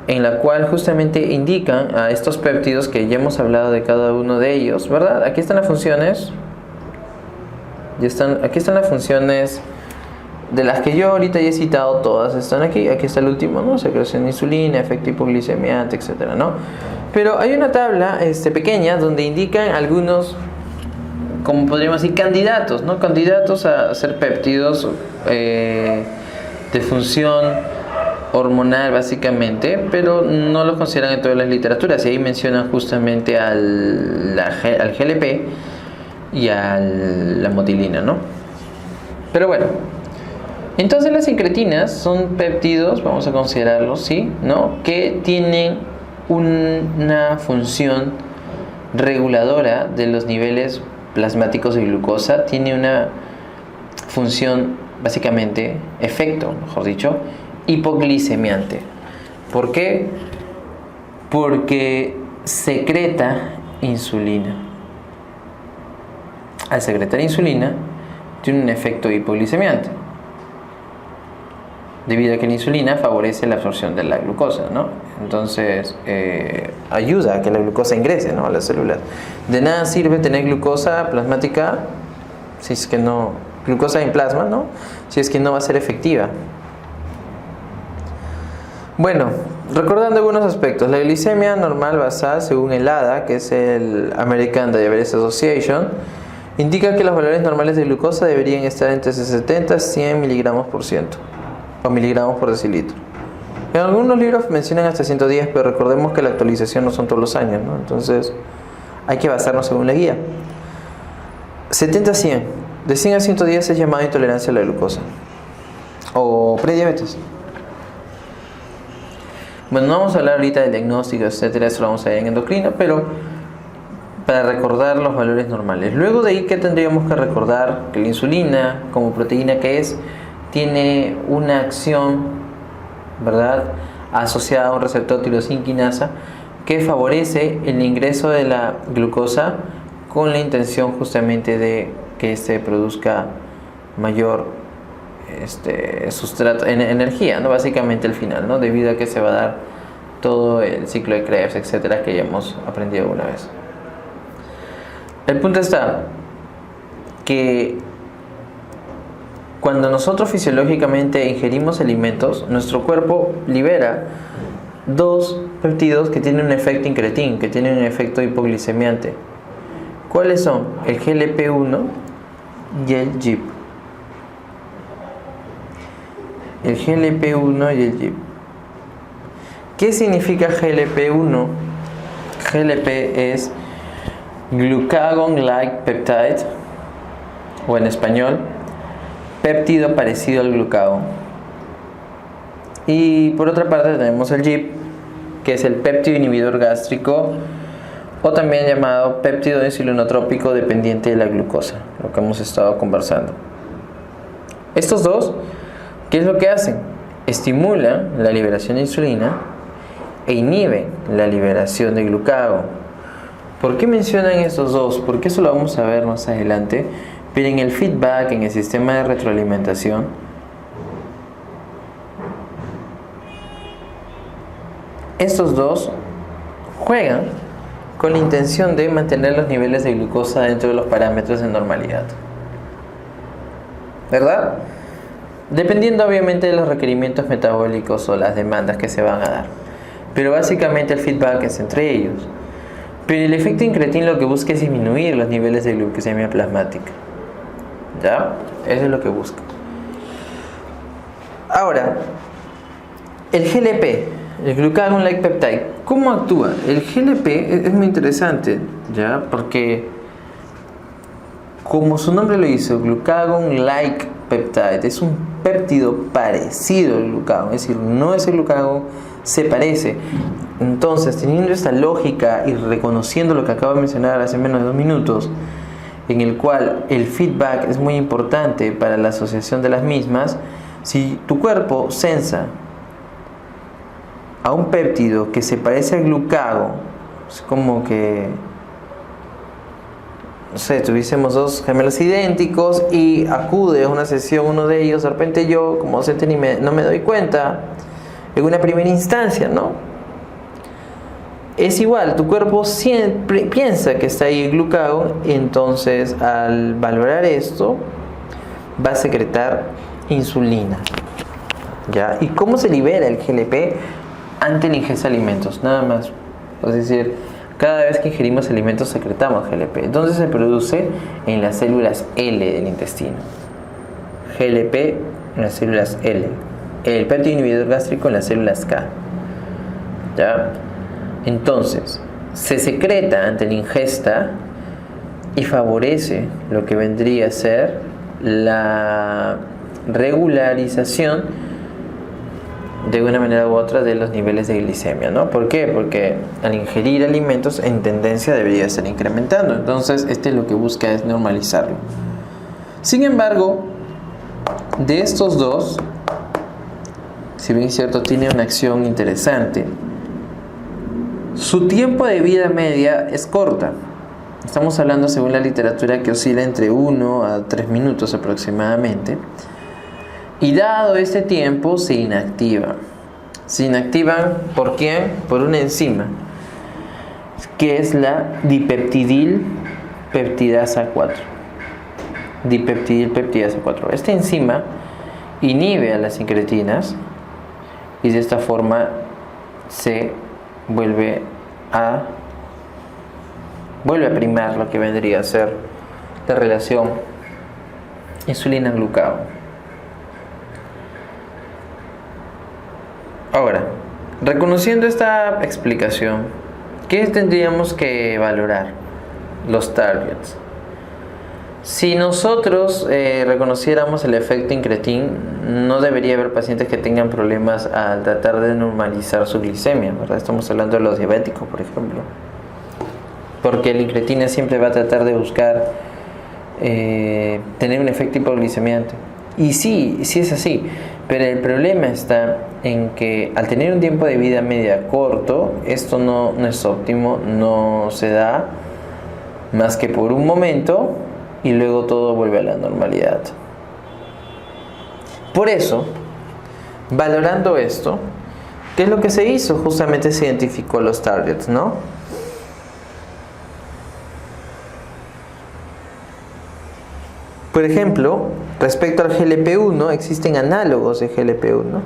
en la cual justamente indican a estos péptidos, que ya hemos hablado de cada uno de ellos, ¿verdad? Aquí están las funciones. Aquí están las funciones de las que yo ahorita ya he citado, todas están aquí. Aquí está el último, ¿no? Secreción de insulina, efecto hipoglicemiante, etcétera, ¿no? Pero hay una tabla pequeña donde indican algunos, como podríamos decir, candidatos, ¿no? Candidatos a ser péptidos de función hormonal básicamente, pero no lo consideran en todas las literaturas, y ahí mencionan justamente al GLP y a la motilina, ¿no? Pero bueno, Entonces las incretinas son péptidos, vamos a considerarlos, ¿sí? ¿No? Que tienen una función reguladora de los niveles plasmáticos de glucosa, tiene una función, básicamente, efecto, mejor dicho, hipoglicemiante. ¿Por qué? Porque secreta insulina. Al secretar insulina, tiene un efecto hipoglicemiante, debido a que la insulina favorece la absorción de la glucosa, ¿no? Entonces, ayuda a que la glucosa ingrese, ¿no?, a las células. De nada sirve tener glucosa plasmática si es que no, glucosa en plasma, ¿no?, si es que no va a ser efectiva. Bueno, recordando algunos aspectos, la glicemia normal basal, según el ADA, que es el American Diabetes Association, indica que los valores normales de glucosa deberían estar entre 70 y 100 miligramos por ciento o miligramos por decilitro. En algunos libros mencionan hasta 110, pero recordemos que la actualización no son todos los años, ¿no? Entonces hay que basarnos según la guía. 70 a 100, de 100 a 110 es llamada intolerancia a la glucosa o prediabetes. Bueno, no vamos a hablar ahorita del diagnóstico, etcétera, eso lo vamos a ver en endocrino, pero para recordar los valores normales. Luego de ahí, ¿qué tendríamos que recordar? Que la insulina, como proteína que es, tiene una acción, ¿verdad?, asociada a un receptor tirosina quinasa que favorece el ingreso de la glucosa con la intención justamente de que produzca mayor sustrato, energía, ¿no?, básicamente al final, ¿no?, debido a que se va a dar todo el ciclo de Krebs, etcétera, que ya hemos aprendido alguna vez. El punto está que cuando nosotros fisiológicamente ingerimos alimentos, nuestro cuerpo libera dos péptidos que tienen un efecto incretín, que tienen un efecto hipoglicemiante. ¿Cuáles son? El GLP-1 y el GIP. El GLP-1 y el GIP. ¿Qué significa GLP-1? GLP es Glucagon-like peptide, o en español, péptido parecido al glucagón. Y por otra parte tenemos el GIP, que es el péptido inhibidor gástrico, o también llamado péptido insulinotrópico dependiente de la glucosa, lo que hemos estado conversando. Estos dos, ¿qué es lo que hacen? Estimulan la liberación de insulina e inhiben la liberación de glucagón. ¿Por qué mencionan estos dos? Porque eso lo vamos a ver más adelante. Pero en el feedback, en el sistema de retroalimentación, estos dos juegan con la intención de mantener los niveles de glucosa dentro de los parámetros de normalidad, ¿verdad? Dependiendo obviamente de los requerimientos metabólicos o las demandas que se van a dar. Pero básicamente el feedback es entre ellos. Pero el efecto incretín lo que busca es disminuir los niveles de glucosemia plasmática. ¿Ya? Eso es lo que busca. Ahora, el GLP, el Glucagon-like peptide, ¿cómo actúa? El GLP es muy interesante, ¿ya? Porque, como su nombre lo dice, Glucagon-like peptide, es un péptido parecido al glucagón, es decir, no es el glucagón, se parece. Entonces, teniendo esta lógica y reconociendo lo que acabo de mencionar hace menos de 2 minutos, en el cual el feedback es muy importante para la asociación de las mismas, si tu cuerpo sensa a un péptido que se parece al glucagón, es como que, no sé, tuviésemos dos gemelos idénticos y acude a una sesión uno de ellos, de repente yo, como docente, no me doy cuenta en una primera instancia, ¿no? Es igual, tu cuerpo siempre piensa que está ahí el glucagón, entonces al valorar esto va a secretar insulina, ¿ya? ¿Y cómo se libera el GLP ante la ingesta de alimentos? Nada más, es decir, cada vez que ingerimos alimentos secretamos GLP, entonces se produce en las células L del intestino. GLP en las células L, el péptido inhibidor gástrico en las células K, ¿ya? Entonces, se secreta ante la ingesta y favorece lo que vendría a ser la regularización de una manera u otra de los niveles de glicemia, ¿no? ¿Por qué? Porque al ingerir alimentos en tendencia debería estar incrementando. Entonces, lo que busca es normalizarlo. Sin embargo, de estos dos, si bien es cierto, tiene una acción interesante, su tiempo de vida media es corta. Estamos hablando, según la literatura, que oscila entre 1 a 3 minutos aproximadamente. Y dado este tiempo, se inactiva. Se inactivan, ¿por quién? Por una enzima, que es la dipeptidilpeptidasa 4. Dipeptidilpeptidasa 4. Esta enzima inhibe a las incretinas y de esta forma se vuelve a primar lo que vendría a ser la relación insulina-glucagón. Ahora, reconociendo esta explicación, ¿qué tendríamos que valorar? Los targets. Si nosotros reconociéramos el efecto incretin, no debería haber pacientes que tengan problemas al tratar de normalizar su glicemia, ¿verdad? Estamos hablando de los diabéticos, por ejemplo. Porque el incretina siempre va a tratar de buscar tener un efecto hipoglicemiante. Y sí es así, pero el problema está en que al tener un tiempo de vida media corto, esto no es óptimo, no se da más que por un momento y luego todo vuelve a la normalidad. Por eso, valorando esto, ¿qué es lo que se hizo? Justamente se identificó los targets, ¿no? Por ejemplo, respecto al GLP-1, existen análogos de GLP-1,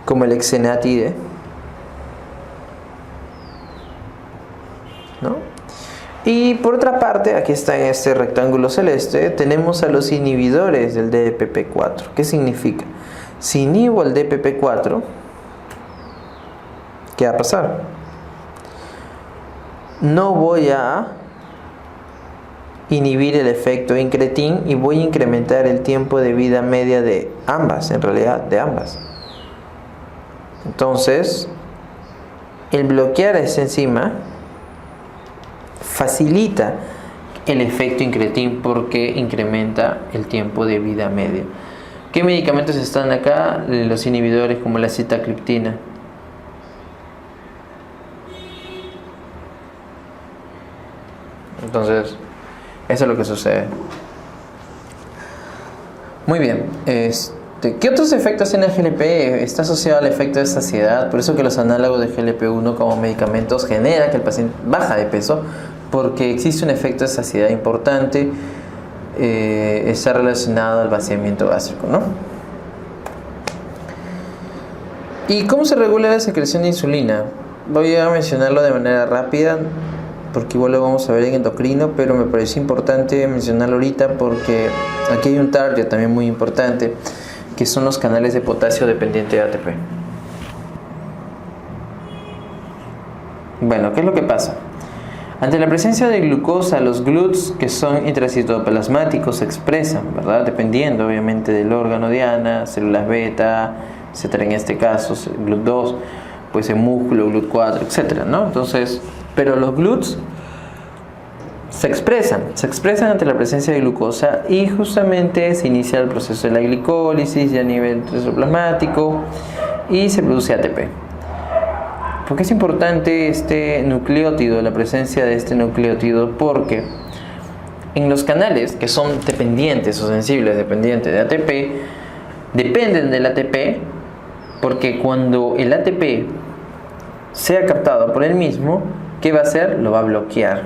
como el exenatide, ¿no? Y por otra parte, aquí está en este rectángulo celeste, tenemos a los inhibidores del DPP-4. ¿Qué significa? Si inhibo el DPP-4, ¿qué va a pasar? No voy a inhibir el efecto incretin y voy a incrementar el tiempo de vida media de ambas, en realidad de ambas. Entonces, el bloquear esa enzima facilita el efecto incretin porque incrementa el tiempo de vida media. ¿Qué medicamentos están acá? Los inhibidores como la sitagliptina. Entonces, eso es lo que sucede. Muy bien. ¿Qué otros efectos tiene el GLP? Está asociado al efecto de saciedad. Por eso que los análogos de GLP-1 como medicamentos generan que el paciente baja de peso, porque existe un efecto de saciedad importante. Está relacionado al vaciamiento gástrico, ¿no? ¿Y cómo se regula la secreción de insulina? Voy a mencionarlo de manera rápida, porque igual lo vamos a ver en endocrino, pero me pareció importante mencionarlo ahorita porque aquí hay un target también muy importante, que son los canales de potasio dependiente de ATP. Bueno, ¿qué es lo que pasa? Ante la presencia de glucosa, los GLUTs, que son intracitoplasmáticos, se expresan, ¿verdad? Dependiendo obviamente del órgano diana, células beta, etcétera. En este caso, GLUT2, pues en músculo, GLUT4, etcétera, ¿no? Entonces, pero los GLUTs se expresan ante la presencia de glucosa y justamente se inicia el proceso de la glicólisis ya a nivel citoplasmático y se produce ATP. ¿Por qué es importante este nucleótido, la presencia de este nucleótido? Porque en los canales que son dependientes o sensibles dependientes de ATP, dependen del ATP, porque cuando el ATP sea captado por él mismo, ¿qué va a hacer? Lo va a bloquear.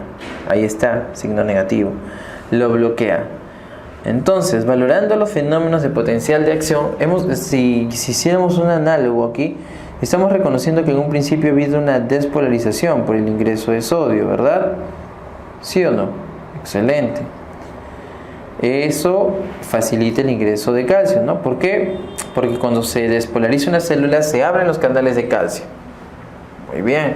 Ahí está, signo negativo. Lo bloquea. Entonces, valorando los fenómenos de potencial de acción, si hiciéramos un análogo aquí, estamos reconociendo que en un principio ha habido una despolarización por el ingreso de sodio, ¿verdad? ¿Sí o no? Excelente. Eso facilita el ingreso de calcio, ¿no? ¿Por qué? Porque cuando se despolariza una célula se abren los canales de calcio. Muy bien.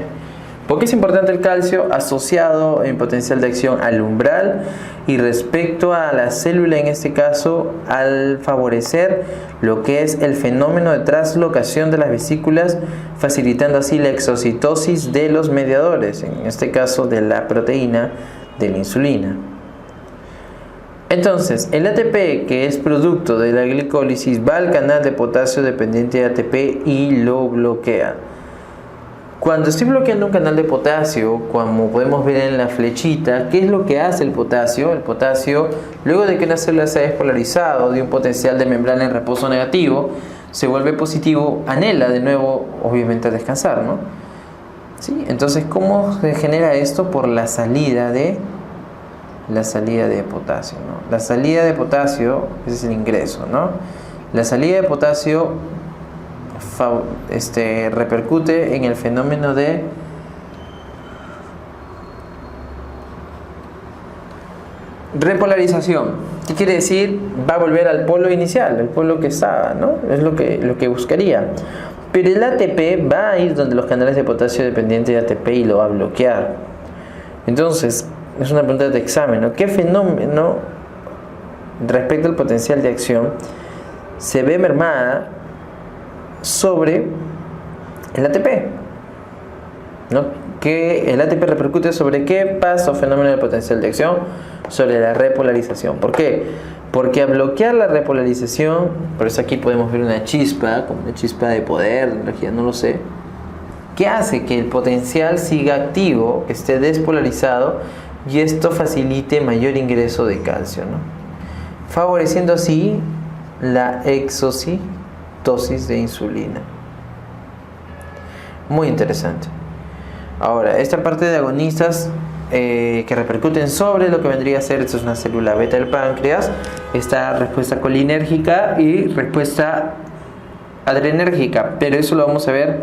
¿Por qué es importante el calcio? Asociado en potencial de acción al umbral y respecto a la célula, en este caso, al favorecer lo que es el fenómeno de translocación de las vesículas, facilitando así la exocitosis de los mediadores, en este caso de la proteína de la insulina. Entonces, el ATP, que es producto de la glicólisis, va al canal de potasio dependiente de ATP y lo bloquea. Cuando estoy bloqueando un canal de potasio, como podemos ver en la flechita, ¿qué es lo que hace el potasio? El potasio, luego de que una célula se ha despolarizado de un potencial de membrana en reposo negativo, se vuelve positivo, anhela de nuevo, obviamente, a descansar, ¿no? ¿Sí? Entonces, ¿cómo se genera esto? Por la salida de potasio, ¿no? La salida de potasio, ese es el ingreso, ¿no? La salida de potasio repercute en el fenómeno de repolarización. ¿Qué quiere decir? Va a volver al polo inicial, el polo que estaba, ¿no? Es lo que buscaría. Pero el ATP va a ir donde los canales de potasio dependiente de ATP y lo va a bloquear. Entonces, es una pregunta de examen, ¿no? ¿Qué fenómeno respecto al potencial de acción se ve mermada sobre el ATP? ¿No? Que el ATP repercute sobre qué pasa o fenómeno del potencial de acción, sobre la repolarización. ¿Por qué? Porque al bloquear la repolarización, por eso aquí podemos ver una chispa, como una chispa de poder, de energía, no lo sé, que hace que el potencial siga activo, que esté despolarizado, y esto facilite mayor ingreso de calcio, ¿no? Favoreciendo así la exocitosis de insulina. Muy interesante. Ahora, esta parte de agonistas que repercuten sobre lo que vendría a ser, esto es una célula beta del páncreas, esta respuesta colinérgica y respuesta adrenérgica, pero eso lo vamos a ver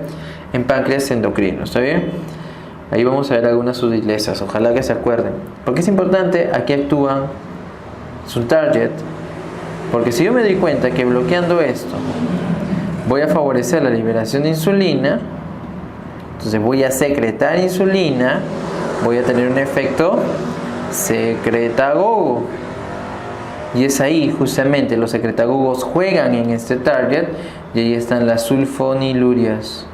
en páncreas endocrino, ¿está bien? Ahí vamos a ver algunas sutilezas, ojalá que se acuerden. Porque es importante, aquí actúan su target, porque si yo me doy cuenta que bloqueando esto voy a favorecer la liberación de insulina, entonces voy a secretar insulina, voy a tener un efecto secretagogo. Y es ahí justamente los secretagogos juegan en este target y ahí están las sulfonilurias.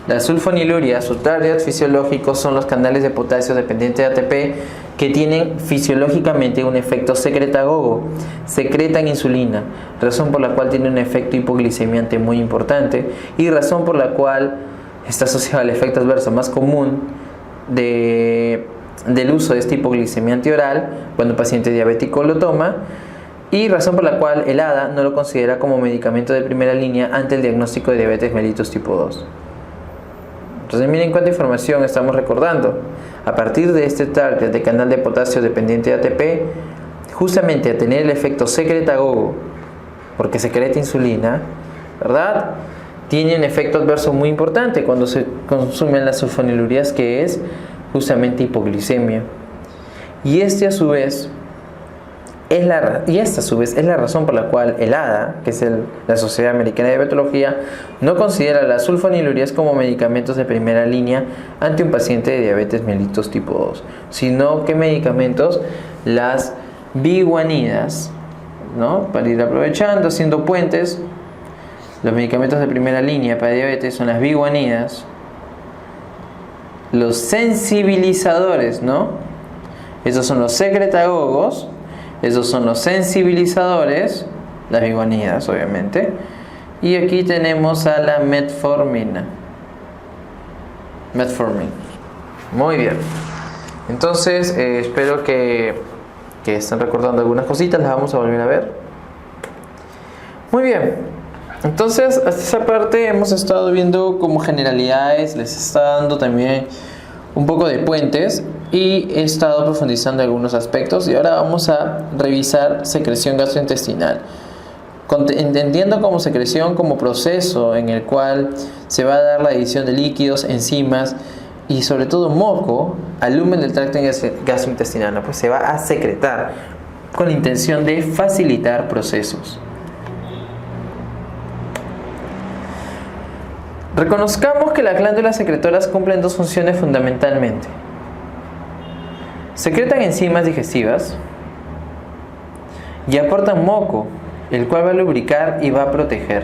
Las sulfonilurias, su target fisiológico, son los canales de potasio dependientes de ATP que tienen fisiológicamente un efecto secretagogo, secretan insulina, razón por la cual tiene un efecto hipoglicemiante muy importante y razón por la cual está asociado al efecto adverso más común del uso de este hipoglicemiante oral cuando un paciente diabético lo toma, y razón por la cual el ADA no lo considera como medicamento de primera línea ante el diagnóstico de diabetes mellitus tipo 2. Entonces miren cuánta información estamos recordando. A partir de este target de canal de potasio dependiente de ATP, justamente a tener el efecto secretagogo, porque secreta insulina, ¿verdad? Tiene un efecto adverso muy importante cuando se consumen las sulfonilurias, que es justamente hipoglicemia. Y esta a su vez es la razón por la cual el ADA, que es la Sociedad Americana de Diabetología, no considera las sulfonilurias como medicamentos de primera línea ante un paciente de diabetes mellitus tipo 2, sino que medicamentos, las biguanidas, ¿no? Para ir aprovechando, haciendo puentes, los medicamentos de primera línea para diabetes son las biguanidas, los sensibilizadores, ¿no? Esos son los secretagogos. Esos son los sensibilizadores, las biguanidas obviamente. Y aquí tenemos a la metformina. Metformin. Muy bien. Entonces, espero que estén recordando algunas cositas. Las vamos a volver a ver. Muy bien. Entonces, hasta esa parte hemos estado viendo como generalidades. Les está dando también un poco de puentes. Y he estado profundizando en algunos aspectos y ahora vamos a revisar secreción gastrointestinal. Entendiendo como secreción como proceso en el cual se va a dar la adición de líquidos, enzimas y sobre todo moco al lumen del tracto gastrointestinal, pues se va a secretar con la intención de facilitar procesos. Reconozcamos que las glándulas secretoras cumplen dos funciones fundamentalmente. Secretan enzimas digestivas y aportan moco, el cual va a lubricar y va a proteger.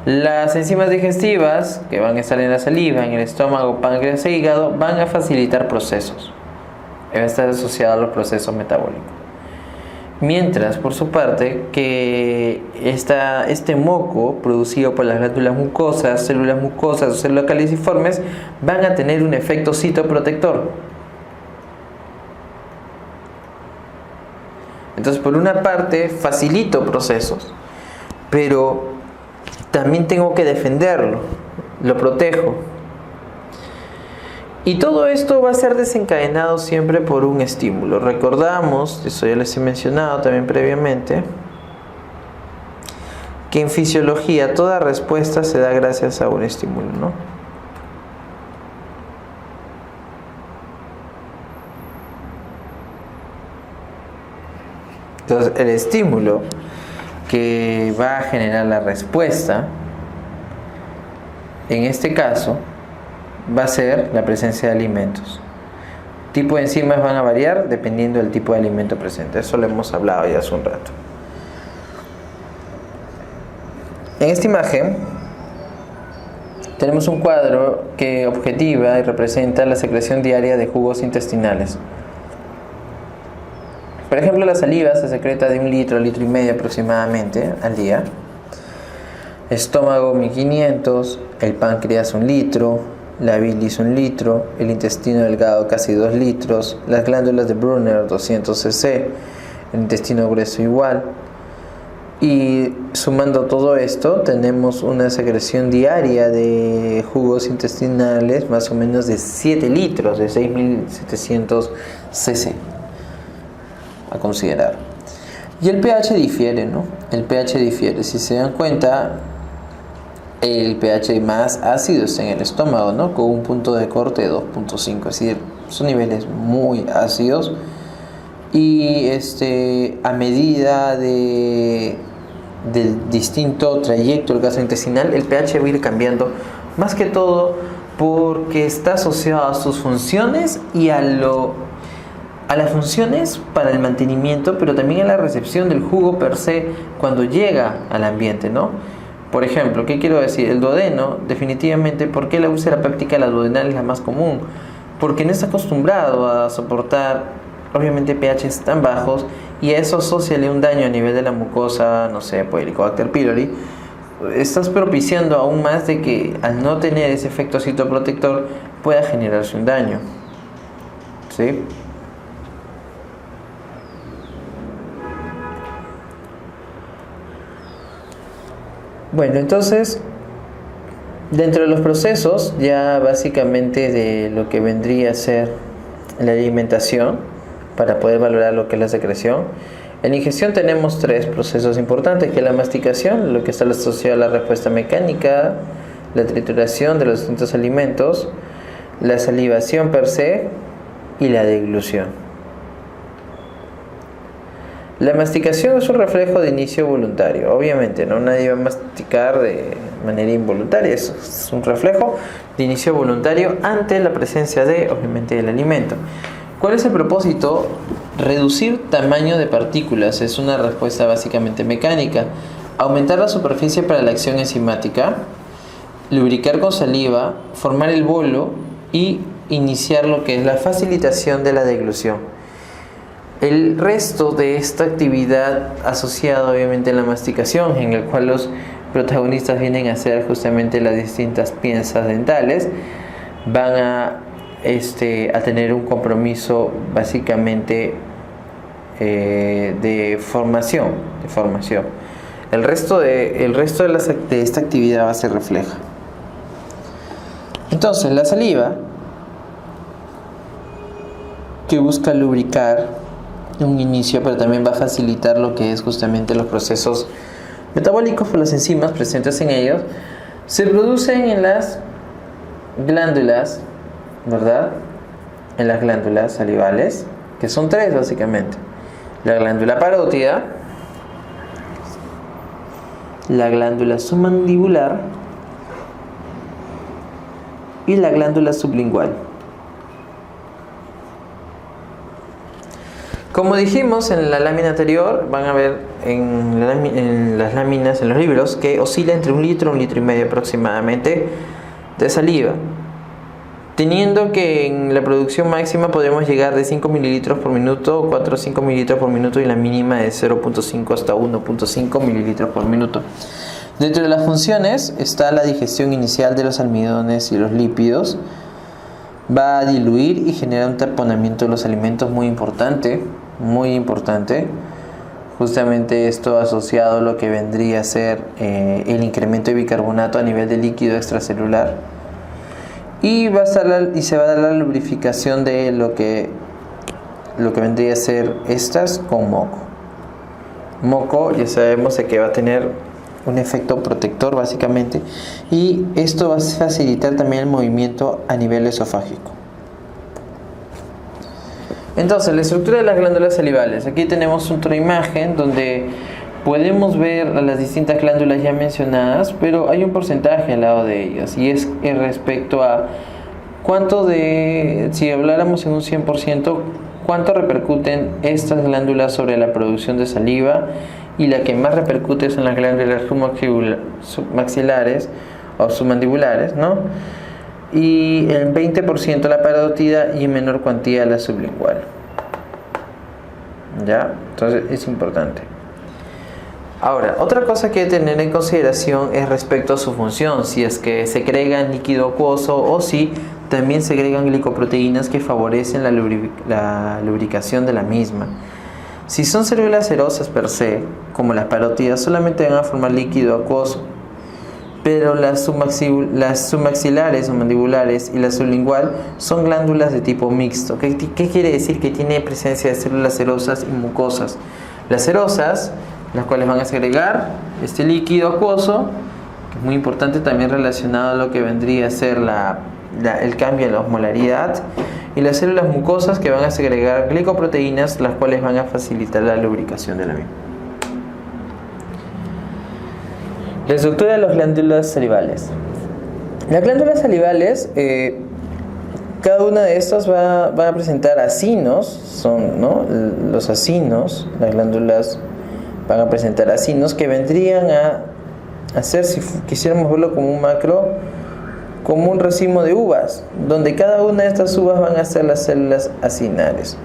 Las enzimas digestivas, que van a estar en la saliva, en el estómago, páncreas e hígado, van a facilitar procesos. Va a estar asociado a los procesos metabólicos. Mientras, por su parte, que este moco producido por las glándulas mucosas o células caliciformes van a tener un efecto citoprotector. Entonces, por una parte, facilito procesos, pero también tengo que defenderlo, lo protejo. Y todo esto va a ser desencadenado siempre por un estímulo. Recordamos, eso ya les he mencionado también previamente, que en fisiología toda respuesta se da gracias a un estímulo, ¿no? Entonces, el estímulo que va a generar la respuesta, en este caso, va a ser la presencia de alimentos. Tipo de enzimas van a variar dependiendo del tipo de alimento presente. Eso lo hemos hablado ya hace un rato. En esta imagen tenemos un cuadro que objetiva y representa la secreción diaria de jugos intestinales. Por ejemplo, la saliva se secreta de 1 litro, litro y medio aproximadamente al día. Estómago 1500, el páncreas 1 litro, la bilis 1 litro, el intestino delgado casi 2 litros, las glándulas de Brunner 200 cc, el intestino grueso igual. Y sumando todo esto, tenemos una secreción diaria de jugos intestinales más o menos de 7 litros, de 6700 cc a considerar. Y el pH difiere, ¿no? El pH difiere. Si se dan cuenta, el pH más ácido está en el estómago, ¿no? Con un punto de corte de 2.5, es decir, son niveles muy ácidos. Y a medida del distinto trayecto del gastrointestinal, el pH va a ir cambiando, más que todo porque está asociado a sus funciones y a las funciones para el mantenimiento, pero también a la recepción del jugo per se cuando llega al ambiente, ¿no? Por ejemplo, ¿qué quiero decir? El duodeno, definitivamente, ¿por qué la úlcera péptica la duodenal es la más común? Porque no está acostumbrado a soportar, obviamente, pHs tan bajos, y a eso asóciale un daño a nivel de la mucosa, no sé, por Helicobacter pylori. Estás propiciando aún más de que al no tener ese efecto citoprotector pueda generarse un daño, ¿sí? Bueno, entonces, dentro de los procesos, ya básicamente de lo que vendría a ser la alimentación, para poder valorar lo que es la secreción, en la ingestión tenemos 3 procesos importantes, que es la masticación, lo que está asociado a la respuesta mecánica, la trituración de los distintos alimentos, la salivación per se y la deglución. La masticación es un reflejo de inicio voluntario. Obviamente, ¿no? Nadie va a masticar de manera involuntaria. Es un reflejo de inicio voluntario ante la presencia obviamente, del alimento. ¿Cuál es el propósito? Reducir tamaño de partículas. Es una respuesta básicamente mecánica. Aumentar la superficie para la acción enzimática. Lubricar con saliva. Formar el bolo. Y iniciar lo que es la facilitación de la deglución. El resto de esta actividad asociada obviamente a la masticación, en el cual los protagonistas vienen a ser justamente las distintas piezas dentales, van a tener un compromiso básicamente de formación. El resto de esta actividad va a ser refleja. Entonces, la saliva, que busca lubricar un inicio, pero también va a facilitar lo que es justamente los procesos metabólicos por las enzimas presentes en ellos, se producen en las glándulas, ¿verdad? En las glándulas salivales, que son 3 básicamente: la glándula parótida, la glándula submandibular y la glándula sublingual. Como dijimos en la lámina anterior, van a ver en las láminas, en los libros, que oscila entre 1 litro y 1,5 litros aproximadamente de saliva. Teniendo que en la producción máxima podemos llegar de 5 mililitros por minuto, 4 o 5 mililitros por minuto, y la mínima de 0,5 hasta 1,5 mililitros por minuto. Dentro de las funciones está la digestión inicial de los almidones y los lípidos. Va a diluir y generar un taponamiento de los alimentos muy importante. Justamente esto asociado a lo que vendría a ser el incremento de bicarbonato a nivel de líquido extracelular. Y se va a dar la lubrificación de lo que vendría a ser estas con moco. Moco ya sabemos de que va a tener un efecto protector básicamente, y esto va a facilitar también el movimiento a nivel esofágico. Entonces, la estructura de las glándulas salivales. Aquí tenemos otra imagen donde podemos ver las distintas glándulas ya mencionadas, pero hay un porcentaje al lado de ellas, y es respecto a si habláramos en un 100%, cuánto repercuten estas glándulas sobre la producción de saliva, y la que más repercute son las glándulas submaxilares o submandibulares, ¿no? Y el 20% la parótida y en menor cuantía la sublingual. ¿Ya? Entonces es importante. Ahora, otra cosa que hay que tener en consideración es respecto a su función, si es que segregan líquido acuoso o si también segregan glicoproteínas que favorecen la lubricación de la misma. Si son células serosas per se, como las parótidas, solamente van a formar líquido acuoso, pero las submaxilares o mandibulares y la sublingual son glándulas de tipo mixto. ¿Qué quiere decir? Que tiene presencia de células serosas y mucosas. Las serosas, las cuales van a segregar este líquido acuoso, que es muy importante, también relacionado a lo que vendría a ser el cambio en la osmolaridad, y las células mucosas, que van a segregar glicoproteínas, las cuales van a facilitar la lubricación de la misma. La estructura de las glándulas salivales. Las glándulas salivales, cada una de estas va a presentar acinos, ¿no? Los acinos, las glándulas van a presentar acinos que vendrían a ser, si quisiéramos verlo como un macro, como un racimo de uvas, donde cada una de estas uvas van a ser las células acinales,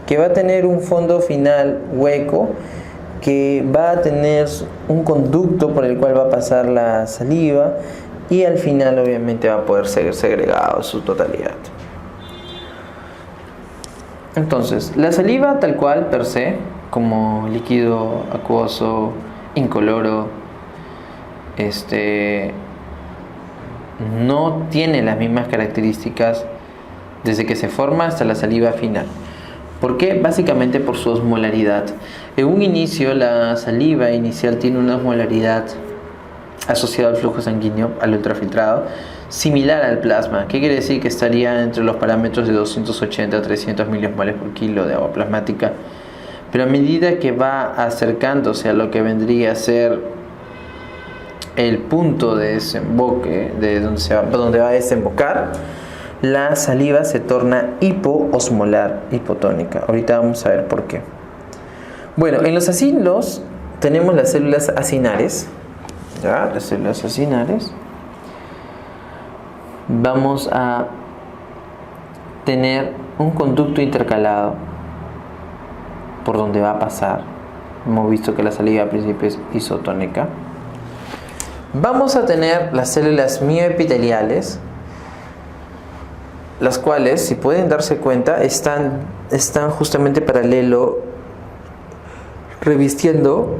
que va a tener un fondo final hueco, que va a tener un conducto por el cual va a pasar la saliva, y al final obviamente va a poder ser segregado en su totalidad. Entonces, la saliva tal cual per se, como líquido acuoso, incoloro, no tiene las mismas características desde que se forma hasta la saliva final. ¿Por qué? Básicamente por su osmolaridad. En un inicio, la saliva inicial tiene una osmolaridad asociada al flujo sanguíneo, al ultrafiltrado, similar al plasma. ¿Qué quiere decir? Que estaría entre los parámetros de 280 a 300 miliosmoles por kilo de agua plasmática. Pero a medida que va acercándose a lo que vendría a ser el punto de desemboque, de donde va a desembocar, la saliva se torna hipoosmolar, hipotónica. Ahorita vamos a ver por qué. Bueno, en los acinos tenemos las células acinares. ¿Ya? Las células acinares. Vamos a tener un conducto intercalado por donde va a pasar. Hemos visto que la saliva al principio es isotónica. Vamos a tener las células mioepiteliales, las cuales, si pueden darse cuenta, están justamente paralelo, revistiendo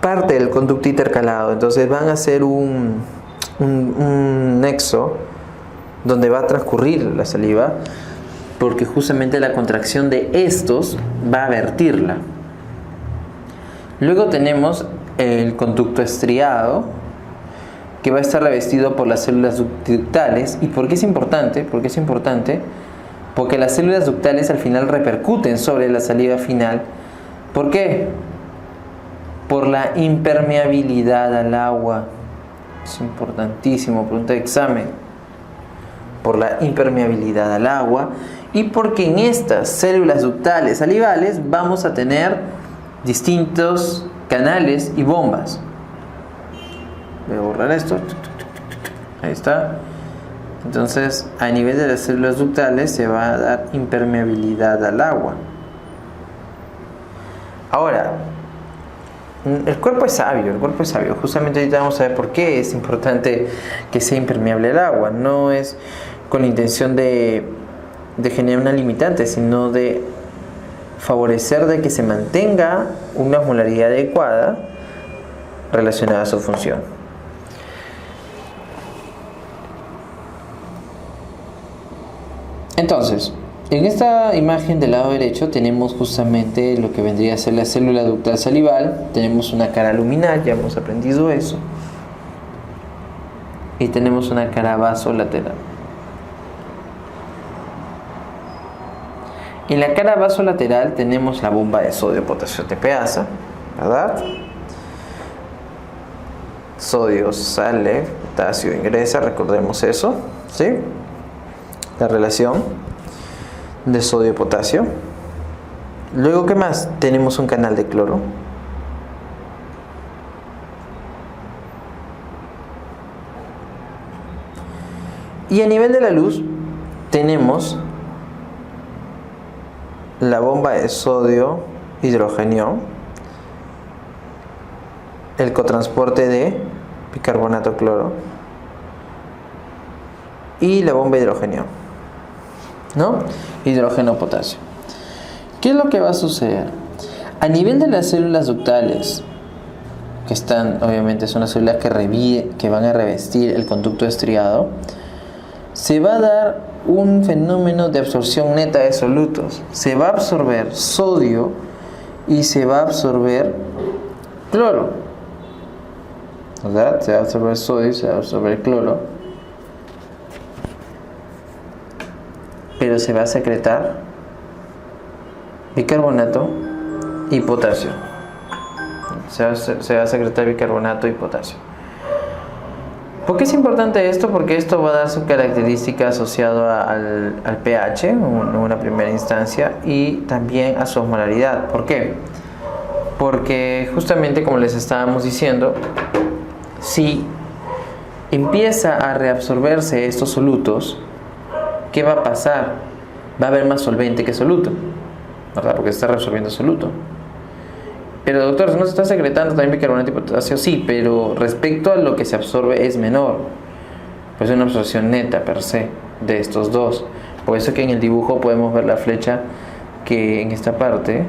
parte del conducto intercalado. Entonces van a ser un nexo donde va a transcurrir la saliva, porque justamente la contracción de estos va a vertirla. Luego tenemos el conducto estriado, que va a estar revestido por las células ductales. ¿Y por qué es importante? Porque es importante porque las células ductales al final repercuten sobre la saliva final. ¿Por qué? Por la impermeabilidad al agua. Es importantísimo, pregunta de examen. por la impermeabilidad al agua y porque en estas células ductales salivales vamos a tener distintos canales y bombas. Voy a borrar esto. Ahí está. Entonces, a nivel de las células ductales se va a dar impermeabilidad al agua. Ahora, el cuerpo es sabio, Justamente ahorita vamos a ver por qué es importante que sea impermeable el agua. No es con la intención de generar una limitante, sino de favorecer de que se mantenga una osmolaridad adecuada relacionada a su función. Entonces, en esta imagen del lado derecho tenemos justamente lo que vendría a ser la célula ductal salival. Tenemos una cara luminal, ya hemos aprendido eso. Y tenemos una cara vasolateral. En la cara vasolateral tenemos la bomba de sodio-potasio TPasa, ¿verdad? Sodio sale, potasio ingresa, recordemos eso, ¿sí? La relación de sodio-potasio. Luego, ¿qué más? Tenemos un canal de cloro. Y a nivel de la luz tenemos la bomba de sodio-hidrógeno, el cotransporte de bicarbonato-cloro y la bomba de hidrógeno, ¿no? Hidrógeno-potasio. ¿Qué es lo que va a suceder? A nivel de las células ductales, que están, obviamente, son las células que van a revestir el conducto estriado, se va a dar un fenómeno de absorción neta de solutos. Se va a absorber sodio y se va a absorber cloro, ¿verdad? Se va a absorber sodio y se va a absorber cloro, pero se va a secretar bicarbonato y potasio. Se va a secretar bicarbonato y potasio. ¿Por qué es importante esto? Porque esto va a dar su característica asociada al pH en una primera instancia y también a su osmolaridad. ¿Por qué? Porque justamente, como les estábamos diciendo, si empieza a reabsorberse estos solutos, ¿qué va a pasar? Va a haber más solvente que soluto, ¿verdad? Porque se está reabsorbiendo soluto. Pero doctor, ¿no se está secretando también bicarbonato y potasio? Sí, pero respecto a lo que se absorbe es menor. Pues es una absorción neta per se de estos dos. Por eso que en el dibujo podemos ver la flecha que en esta parte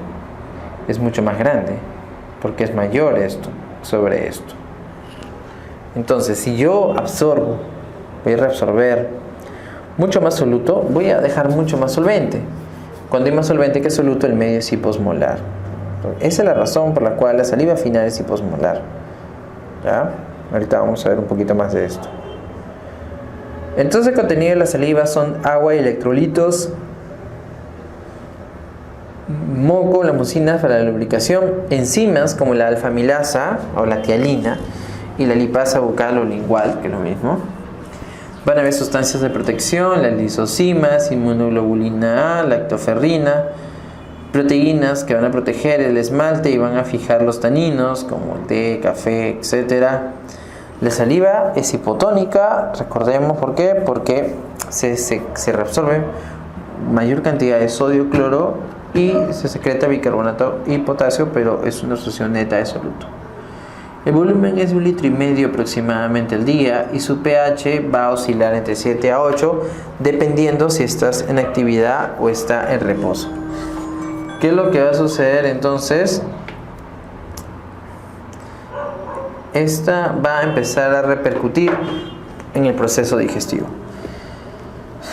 es mucho más grande, porque es mayor esto sobre esto. Entonces, si yo absorbo, voy a reabsorber mucho más soluto, voy a dejar mucho más solvente. Cuando hay más solvente que soluto, el medio es hiposmolar. Esa es la razón por la cual la saliva final es hiposmolar. ¿Ya? Ahorita vamos a ver un poquito más de esto. Entonces, el contenido de la saliva son agua y electrolitos, moco, las mucinas para la lubricación, enzimas como la alfa-amilasa o la tialina y la lipasa bucal o lingual, que es lo mismo. Van a haber sustancias de protección, las lisosomas, inmunoglobulina A, lactoferrina, proteínas que van a proteger el esmalte y van a fijar los taninos como el té, café, etc. La saliva es hipotónica, recordemos por qué, porque se reabsorbe mayor cantidad de sodio, cloro y se secreta bicarbonato y potasio, pero es una absorción neta de soluto. El volumen es de 1,5 litros aproximadamente al día y su pH va a oscilar entre 7 a 8 dependiendo si estás en actividad o está en reposo. ¿Qué es lo que va a suceder entonces? Esta va a empezar a repercutir en el proceso digestivo.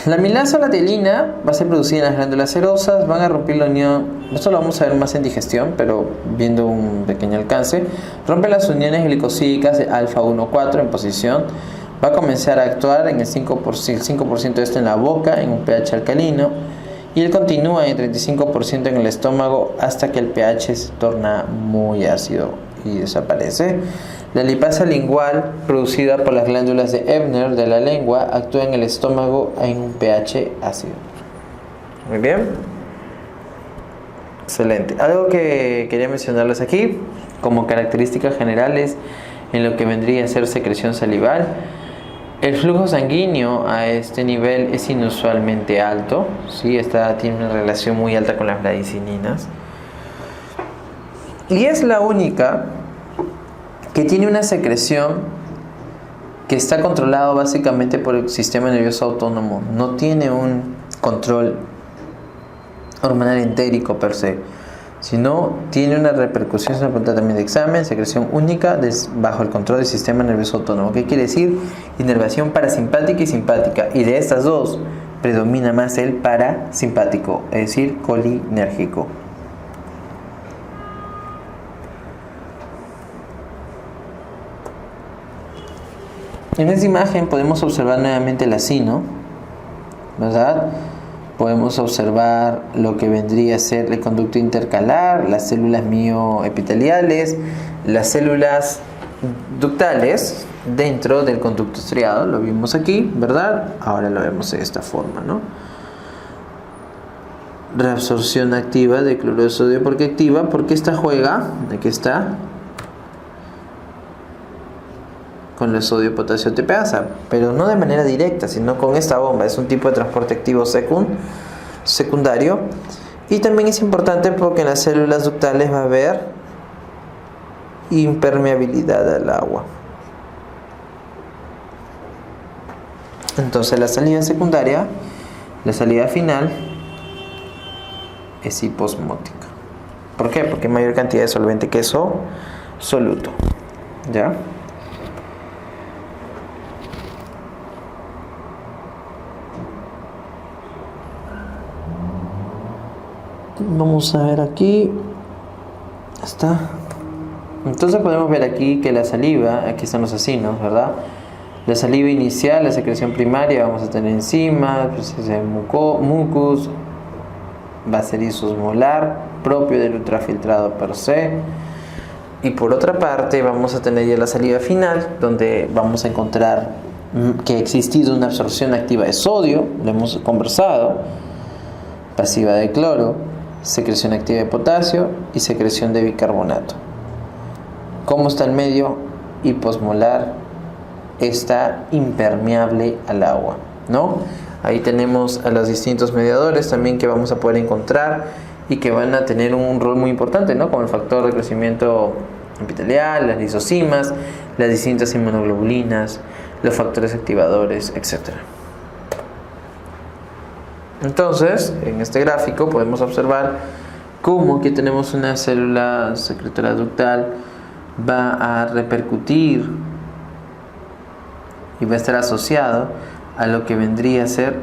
La amilasa o la tialina va a ser producida en las glándulas serosas, van a romper la unión, esto lo vamos a ver más en digestión, pero viendo un pequeño alcance, rompe las uniones glicosídicas de alfa 1,4 en posición, va a comenzar a actuar en el 5% de esto en la boca, en un pH alcalino, y él continúa en 35% en el estómago hasta que el pH se torna muy ácido y desaparece. La lipasa lingual, producida por las glándulas de Ebner de la lengua, actúa en el estómago en un pH ácido. Muy bien. Excelente. Algo que quería mencionarles aquí, como características generales en lo que vendría a ser secreción salival. El flujo sanguíneo a este nivel es inusualmente alto, ¿sí? Tiene una relación muy alta con las bradicininas. Y es la única que tiene una secreción que está controlado básicamente por el sistema nervioso autónomo. No tiene un control hormonal entérico per se, sino tiene una repercusión, es una pregunta también de examen, secreción única bajo el control del sistema nervioso autónomo. ¿Qué quiere decir? Inervación parasimpática y simpática. Y de estas dos, predomina más el parasimpático, es decir, colinérgico. En esta imagen podemos observar nuevamente el acino, ¿verdad? Podemos observar lo que vendría a ser el conducto intercalar, las células mioepiteliales, las células ductales dentro del conducto estriado. Lo vimos aquí, ¿verdad? Ahora lo vemos de esta forma, ¿no? Reabsorción activa de cloruro de sodio. ¿Por qué activa? Porque esta juega, aquí está, con el sodio, potasio, TPasa, pero no de manera directa, sino con esta bomba. Es un tipo de transporte activo secundario. Y también es importante porque en las células ductales va a haber impermeabilidad al agua. Entonces la salida secundaria, la salida final, es hiposmótica. ¿Por qué? Porque hay mayor cantidad de solvente que soluto. ¿Ya? Vamos a ver aquí. Está. Entonces podemos ver aquí que la saliva, aquí están los acinos, ¿verdad? La saliva inicial, la secreción primaria, vamos a tener enzimas, proceso de mucus, bacterius molar, propio del ultrafiltrado per se. Y por otra parte vamos a tener ya la saliva final, donde vamos a encontrar que ha existido una absorción activa de sodio, lo hemos conversado, pasiva de cloro, secreción activa de potasio y secreción de bicarbonato. ¿Cómo está el medio? Hiposmolar, está impermeable al agua, ¿no? Ahí tenemos a los distintos mediadores también que vamos a poder encontrar y que van a tener un rol muy importante, ¿no? Como el factor de crecimiento epitelial, las lisocimas, las distintas inmunoglobulinas, los factores activadores, etc. Entonces, en este gráfico podemos observar cómo aquí tenemos una célula secretora ductal, va a repercutir y va a estar asociado a lo que vendría a ser,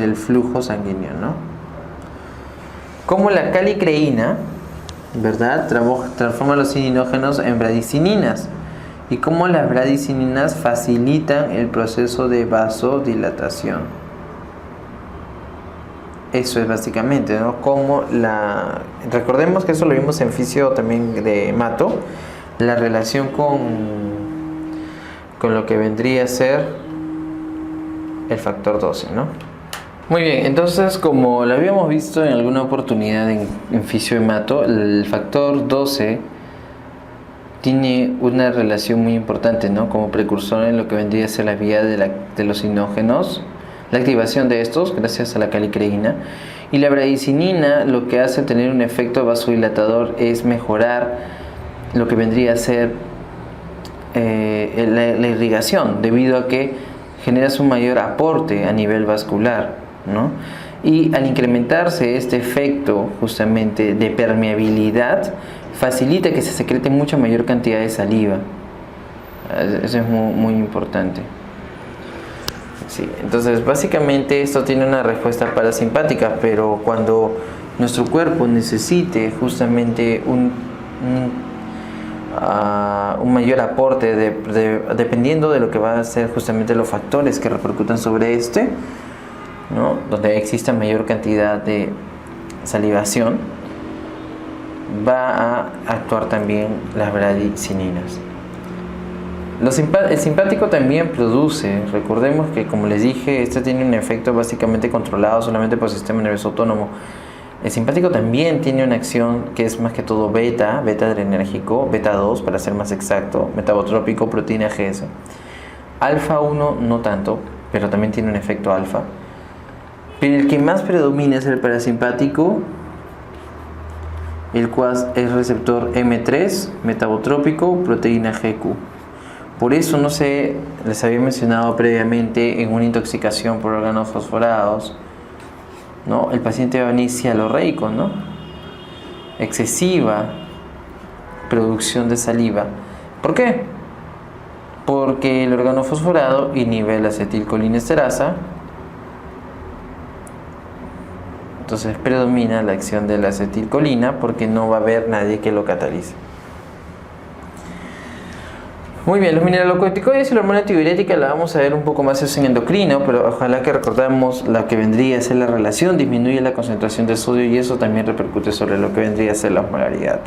el flujo sanguíneo, ¿no? Como la calicreína, ¿verdad?, transforma los cininógenos en bradicininas, y cómo las bradicininas facilitan el proceso de vasodilatación. Eso es básicamente, ¿no? Recordemos que eso lo vimos en fisio también de Mato, la relación con lo que vendría a ser el factor 12, ¿no? Muy bien, entonces como lo habíamos visto en alguna oportunidad en fisio de Mato, el factor 12 tiene una relación muy importante, ¿no?, como precursor en lo que vendría a ser la vía de los sinógenos, la activación de estos gracias a la calicreína. Y la bradicinina lo que hace tener un efecto vasodilatador es mejorar lo que vendría a ser la irrigación, debido a que generas un mayor aporte a nivel vascular, ¿no? Y al incrementarse este efecto justamente de permeabilidad, facilita que se secrete mucha mayor cantidad de saliva. Eso es muy, muy importante. Sí, entonces básicamente esto tiene una respuesta parasimpática, pero cuando nuestro cuerpo necesite justamente un mayor aporte dependiendo de lo que va a ser justamente los factores que repercutan sobre este, ¿no?, donde exista mayor cantidad de salivación, va a actuar también las bradicininas. El simpático también produce, recordemos que como les dije, este tiene un efecto básicamente controlado solamente por el sistema nervioso autónomo. El simpático también tiene una acción que es más que todo beta adrenérgico, beta 2 para ser más exacto, metabotrópico, proteína GS. Alfa 1 no tanto, pero también tiene un efecto alfa. Pero el que más predomina es el parasimpático, el cual es receptor M3, metabotrópico, proteína GQ. Por eso, no sé, les había mencionado previamente en una intoxicación por órganos fosforados, ¿no? El paciente va a venir cialorreico, ¿no? Excesiva producción de saliva. ¿Por qué? Porque el órgano fosforado inhibe la acetilcolinesterasa. Entonces predomina la acción de la acetilcolina porque no va a haber nadie que lo catalice. Muy bien, los mineralocorticoides y la hormona antidiurética la vamos a ver un poco más en endocrino, pero ojalá que recordamos la que vendría a ser la relación, disminuye la concentración de sodio y eso también repercute sobre lo que vendría a ser la osmolaridad.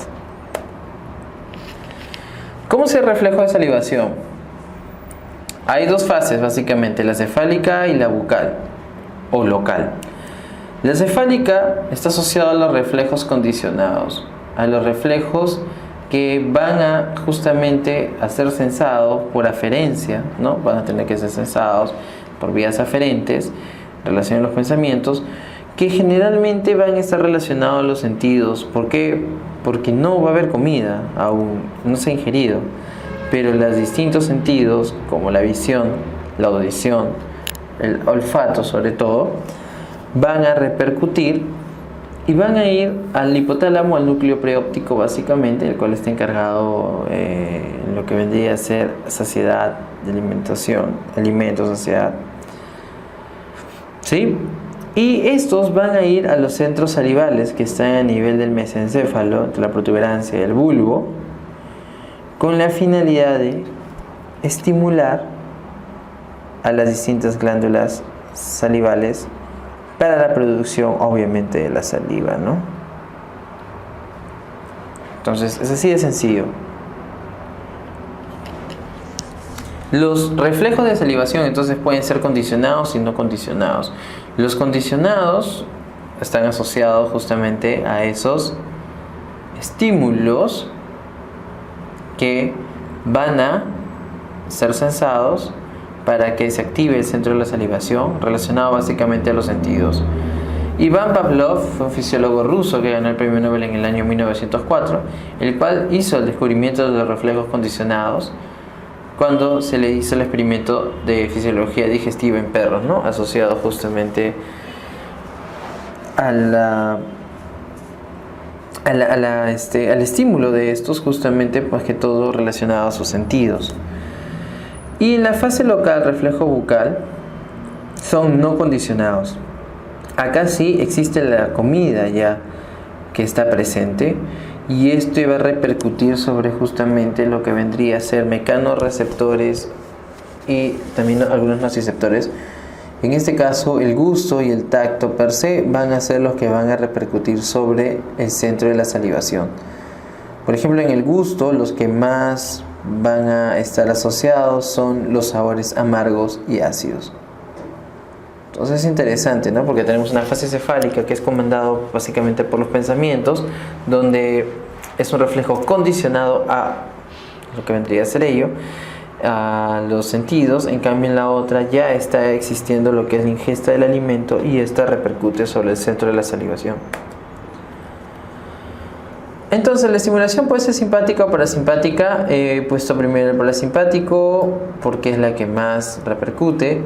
¿Cómo se refleja de salivación? Hay dos fases básicamente, la cefálica y la bucal o local. La cefálica está asociada a los reflejos condicionados, a los reflejos que van a justamente a ser censados por aferencia, ¿no? Van a tener que ser censados por vías aferentes en relación a los pensamientos, que generalmente van a estar relacionados a los sentidos. ¿Por qué? Porque no va a haber comida aún, no se ha ingerido, pero los distintos sentidos, como la visión, la audición, el olfato sobre todo, van a repercutir y van a ir al hipotálamo, al núcleo preóptico básicamente, el cual está encargado en lo que vendría a ser saciedad de alimentación, alimento, saciedad, ¿sí? Y estos van a ir a los centros salivales que están a nivel del mesencéfalo, entre la protuberancia y el bulbo, con la finalidad de estimular a las distintas glándulas salivales para la producción, obviamente, de la saliva, ¿no? Entonces, es así de sencillo. Los reflejos de salivación, entonces, pueden ser condicionados y no condicionados. Los condicionados están asociados justamente a esos estímulos que van a ser sensados para que se active el centro de la salivación, relacionado básicamente a los sentidos. Iván Pavlov fue un fisiólogo ruso que ganó el premio Nobel en el año 1904, el cual hizo el descubrimiento de los reflejos condicionados cuando se le hizo el experimento de fisiología digestiva en perros, ¿no? Asociado justamente al estímulo de estos, justamente pues que todo relacionado a sus sentidos. Y en la fase local, reflejo bucal, son no condicionados. Acá sí existe la comida ya que está presente y esto va a repercutir sobre justamente lo que vendría a ser mecanorreceptores y también algunos nociceptores. En este caso, el gusto y el tacto per se van a ser los que van a repercutir sobre el centro de la salivación. Por ejemplo, en el gusto, los que más van a estar asociados son los sabores amargos y ácidos. Entonces es interesante, ¿no? Porque tenemos una fase cefálica que es comandado básicamente por los pensamientos, donde es un reflejo condicionado a lo que vendría a ser ello, a los sentidos. En cambio en la otra ya está existiendo lo que es la ingesta del alimento y esta repercute sobre el centro de la salivación. Entonces la estimulación puede ser simpática o parasimpática. He puesto primero el parasimpático porque es la que más repercute.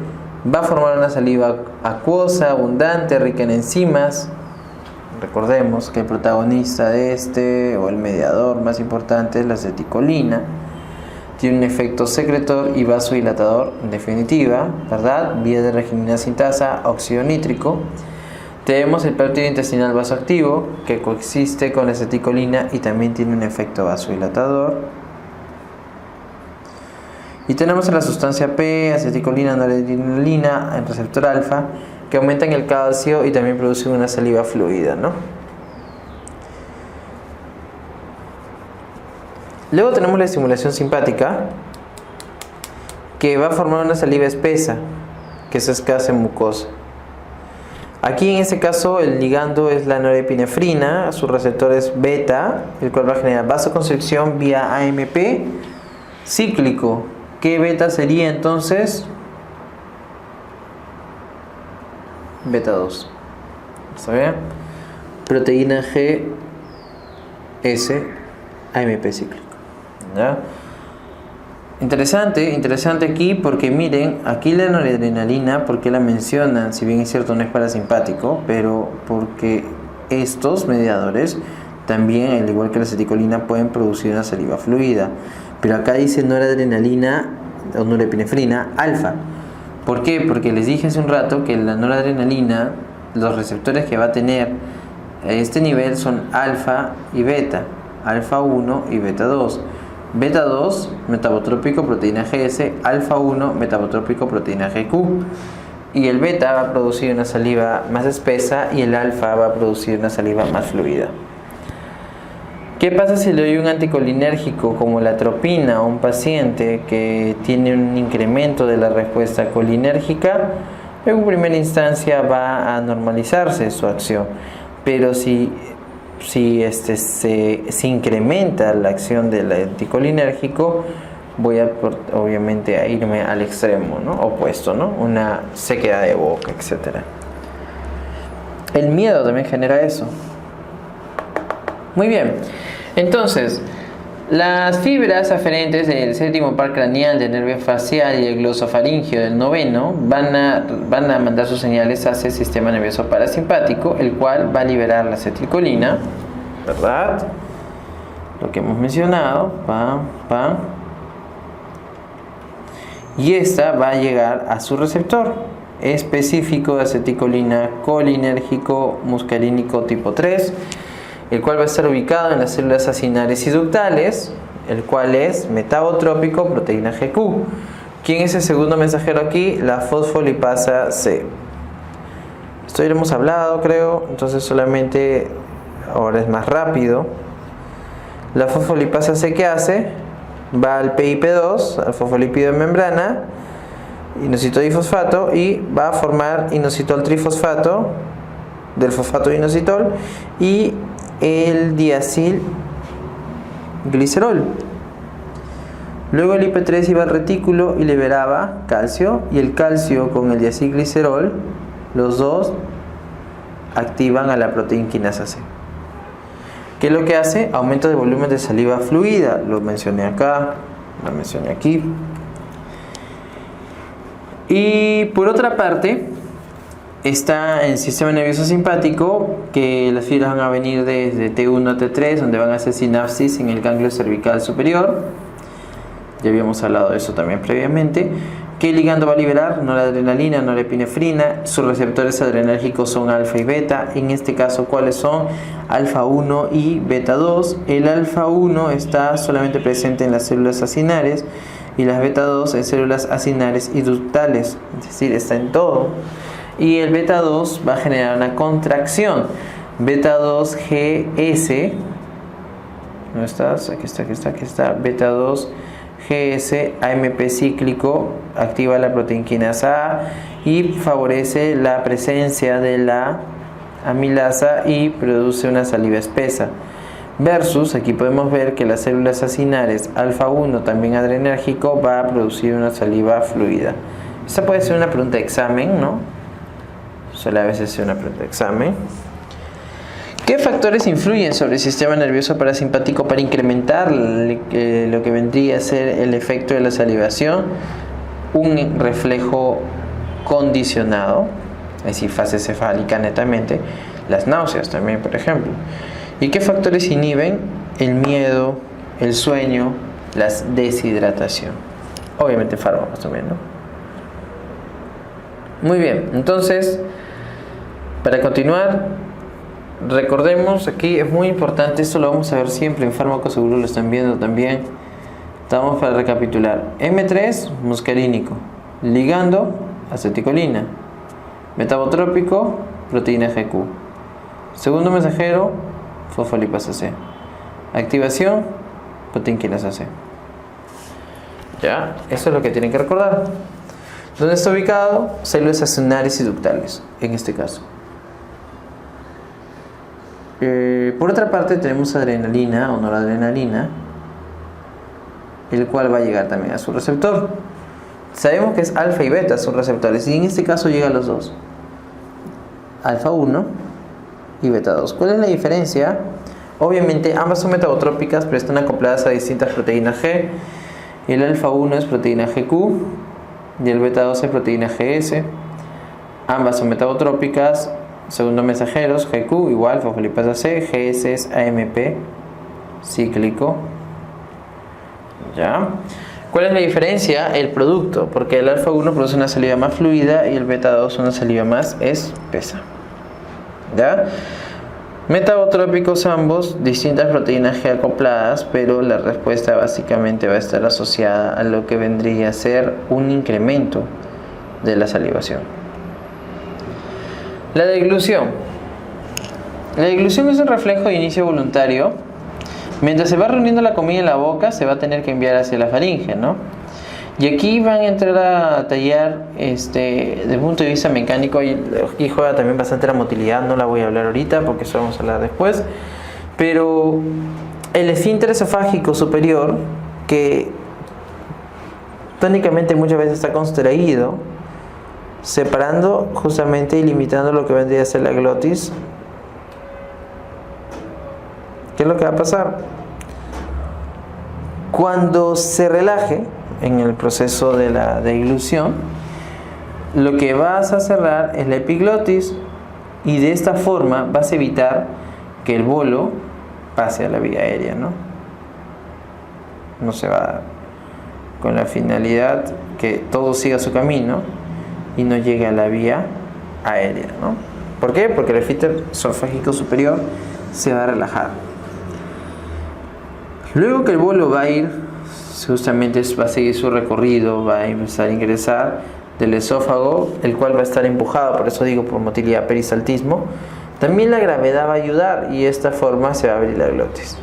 Va a formar una saliva acuosa, abundante, rica en enzimas. Recordemos que el protagonista de este, o el mediador más importante, es la acetilcolina. Tiene un efecto secretor y vasodilatador, en definitiva, ¿verdad? Vía de regenina sintasa, óxido nítrico. Tenemos el péptido intestinal vasoactivo, que coexiste con la acetilcolina y también tiene un efecto vasodilatador. Y tenemos la sustancia P, acetilcolina, noradrenalina, el receptor alfa, que aumentan el calcio y también producen una saliva fluida, ¿no?
Luego tenemos la estimulación simpática, que va a formar una saliva espesa, que es escasa en mucosa. Aquí en este caso el ligando es la norepinefrina, su receptor es beta, el cual va a generar vasoconstricción vía AMP cíclico. ¿Qué beta sería entonces? Beta 2. ¿Está bien? Proteína G, S, AMP cíclico. ¿Ya? Interesante aquí porque miren, aquí la noradrenalina, ¿por qué la mencionan? Si bien es cierto no es parasimpático, pero porque estos mediadores también, al igual que la aceticolina, pueden producir una saliva fluida. Pero acá dice noradrenalina o norepinefrina alfa. ¿Por qué? Porque les dije hace un rato que la noradrenalina, los receptores que va a tener a este nivel son alfa y beta, alfa 1 y beta 2. Beta 2, metabotrópico, proteína GS, alfa 1, metabotrópico, proteína GQ. Y el beta va a producir una saliva más espesa y el alfa va a producir una saliva más fluida. ¿Qué pasa si le doy un anticolinérgico como la atropina a un paciente que tiene un incremento de la respuesta colinérgica? En primera instancia va a normalizarse su acción, pero si se incrementa la acción del anticolinérgico, voy a obviamente a irme al extremo, ¿no? Opuesto, ¿no? Una sequedad de boca, etc. El miedo también genera eso. Muy bien, entonces las fibras aferentes del séptimo par craneal, del nervio facial y el glosofaringio del noveno van a mandar sus señales hacia el sistema nervioso parasimpático, el cual va a liberar la acetilcolina, ¿verdad? Lo que hemos mencionado, y esta va a llegar a su receptor específico de acetilcolina colinérgico muscarínico tipo 3, el cual va a estar ubicado en las células acinares y ductales, el cual es metabotrópico, proteína GQ. ¿Quién es el segundo mensajero aquí? La fosfolipasa C. Esto ya lo hemos hablado, creo, entonces solamente ahora es más rápido. La fosfolipasa C, ¿qué hace? Va al PIP2, al fosfolípido de membrana, inositol difosfato, y va a formar inositol trifosfato del fosfato de inositol y el diacilglicerol. Luego el IP3 iba al retículo y liberaba calcio, y el calcio con el diacilglicerol, los dos activan a la proteína quinasa C. ¿Qué es lo que hace? Aumento de volumen de saliva fluida. Lo mencioné acá, lo mencioné aquí. Y por otra parte está el sistema nervioso simpático, que las fibras van a venir desde T1 a T3, donde van a hacer sinapsis en el ganglio cervical superior. Ya habíamos hablado de eso también previamente. ¿Qué ligando va a liberar? Noradrenalina, norepinefrina. Sus receptores adrenérgicos son alfa y beta. En este caso, ¿cuáles son? Alfa 1 y beta 2. El alfa 1 está solamente presente en las células acinares y las beta 2 en células acinares y ductales, es decir, está en todo. Y el beta 2 va a generar una contracción. Beta 2 GS, ¿dónde estás? Aquí está. Beta 2 GS AMP cíclico activa la proteína quinasa A y favorece la presencia de la amilasa y produce una saliva espesa. Versus, aquí podemos ver que las células acinares alfa 1, también adrenérgico, va a producir una saliva fluida. Esta puede ser una pregunta de examen, ¿no? Suele a veces ser una pregunta de examen. ¿Qué factores influyen sobre el sistema nervioso parasimpático para incrementar lo que vendría a ser el efecto de la salivación? Un reflejo condicionado, es decir, fase cefálica netamente, las náuseas también, por ejemplo. ¿Y qué factores inhiben? El miedo, el sueño, la deshidratación. Obviamente fármacos también, ¿no? Muy bien, entonces, para continuar, recordemos, aquí es muy importante, esto lo vamos a ver siempre en fármacos, seguro lo están viendo también. Estamos para recapitular. M3, muscarínico. Ligando, aceticolina. Metabotrópico, proteína GQ. Segundo mensajero, fosfolipasa C. Activación, putinquinasa C. Ya, eso es lo que tienen que recordar. ¿Dónde está ubicado? Células axonales y ductales, en este caso. Por otra parte tenemos adrenalina o noradrenalina, el cual va a llegar también a su receptor. Sabemos que es alfa y beta sus receptores, y en este caso llega a los dos, alfa 1 y beta 2. ¿Cuál es la diferencia? Obviamente ambas son metabotrópicas, pero están acopladas a distintas proteínas G. El alfa 1 es proteína GQ y el beta 2 es proteína GS. Ambas son metabotrópicas, segundos mensajeros, GQ igual fosfolipasa C, GS es AMP cíclico. ¿Ya? ¿Cuál es la diferencia? El producto, porque el alfa 1 produce una saliva más fluida y el beta 2 una saliva más espesa. ¿Ya? Metabotrópicos ambos, distintas proteínas G acopladas, pero la respuesta básicamente va a estar asociada a lo que vendría a ser un incremento de la salivación. La deglución. La deglución es un reflejo de inicio voluntario. Mientras se va reuniendo la comida en la boca, se va a tener que enviar hacia la faringe, ¿no? Y aquí van a entrar a tallar, desde el punto de vista mecánico, y juega también bastante la motilidad. No la voy a hablar ahorita porque eso vamos a hablar después. Pero el esfínter esofágico superior, que tónicamente muchas veces está contraído, separando justamente y limitando lo que vendría a ser la glotis. ¿Qué es lo que va a pasar? Cuando se relaje en el proceso de la deglución, lo que vas a cerrar es la epiglotis, y de esta forma vas a evitar que el bolo pase a la vía aérea, ¿no? No se va a dar, con la finalidad que todo siga su camino y no llegue a la vía aérea, ¿no? ¿Por qué? Porque el esfínter esofágico superior se va a relajar. Luego que el bolo va a ir, justamente va a seguir su recorrido, va a empezar a ingresar del esófago, el cual va a estar empujado, por eso digo, por motilidad, peristaltismo. También la gravedad va a ayudar, y de esta forma se va a abrir la glotis.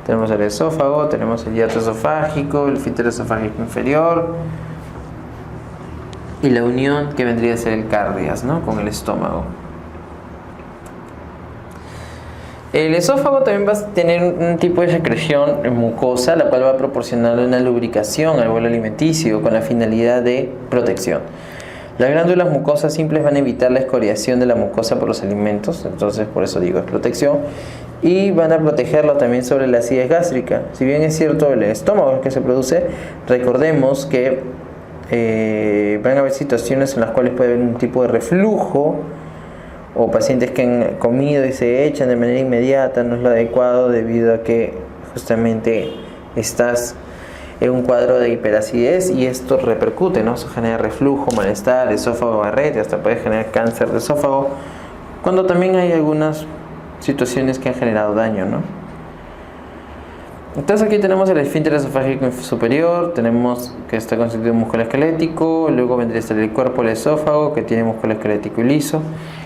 Tenemos el esófago, tenemos el hiato esofágico, el esfínter esofágico inferior y la unión que vendría a ser el cardias, ¿no?, con el estómago. El esófago también va a tener un tipo de secreción mucosa, la cual va a proporcionar una lubricación al bolo alimenticio con la finalidad de protección. Las glándulas mucosas simples van a evitar la escoriación de la mucosa por los alimentos, entonces por eso digo es protección, y van a protegerlo también sobre la acidez gástrica. Si bien es cierto el estómago es el que se produce, recordemos que van a haber situaciones en las cuales puede haber un tipo de reflujo, o pacientes que han comido y se echan de manera inmediata. No es lo adecuado, debido a que justamente estás en un cuadro de hiperacidez y esto repercute, ¿no? Eso genera reflujo, malestar, esófago barrete, hasta puede generar cáncer de esófago, cuando también hay algunas situaciones que han generado daño, ¿no? Entonces aquí tenemos el esfínter esofágico superior, tenemos que está constituido de músculo esquelético, luego vendría a estar el cuerpo, el esófago, que tiene músculo esquelético y liso,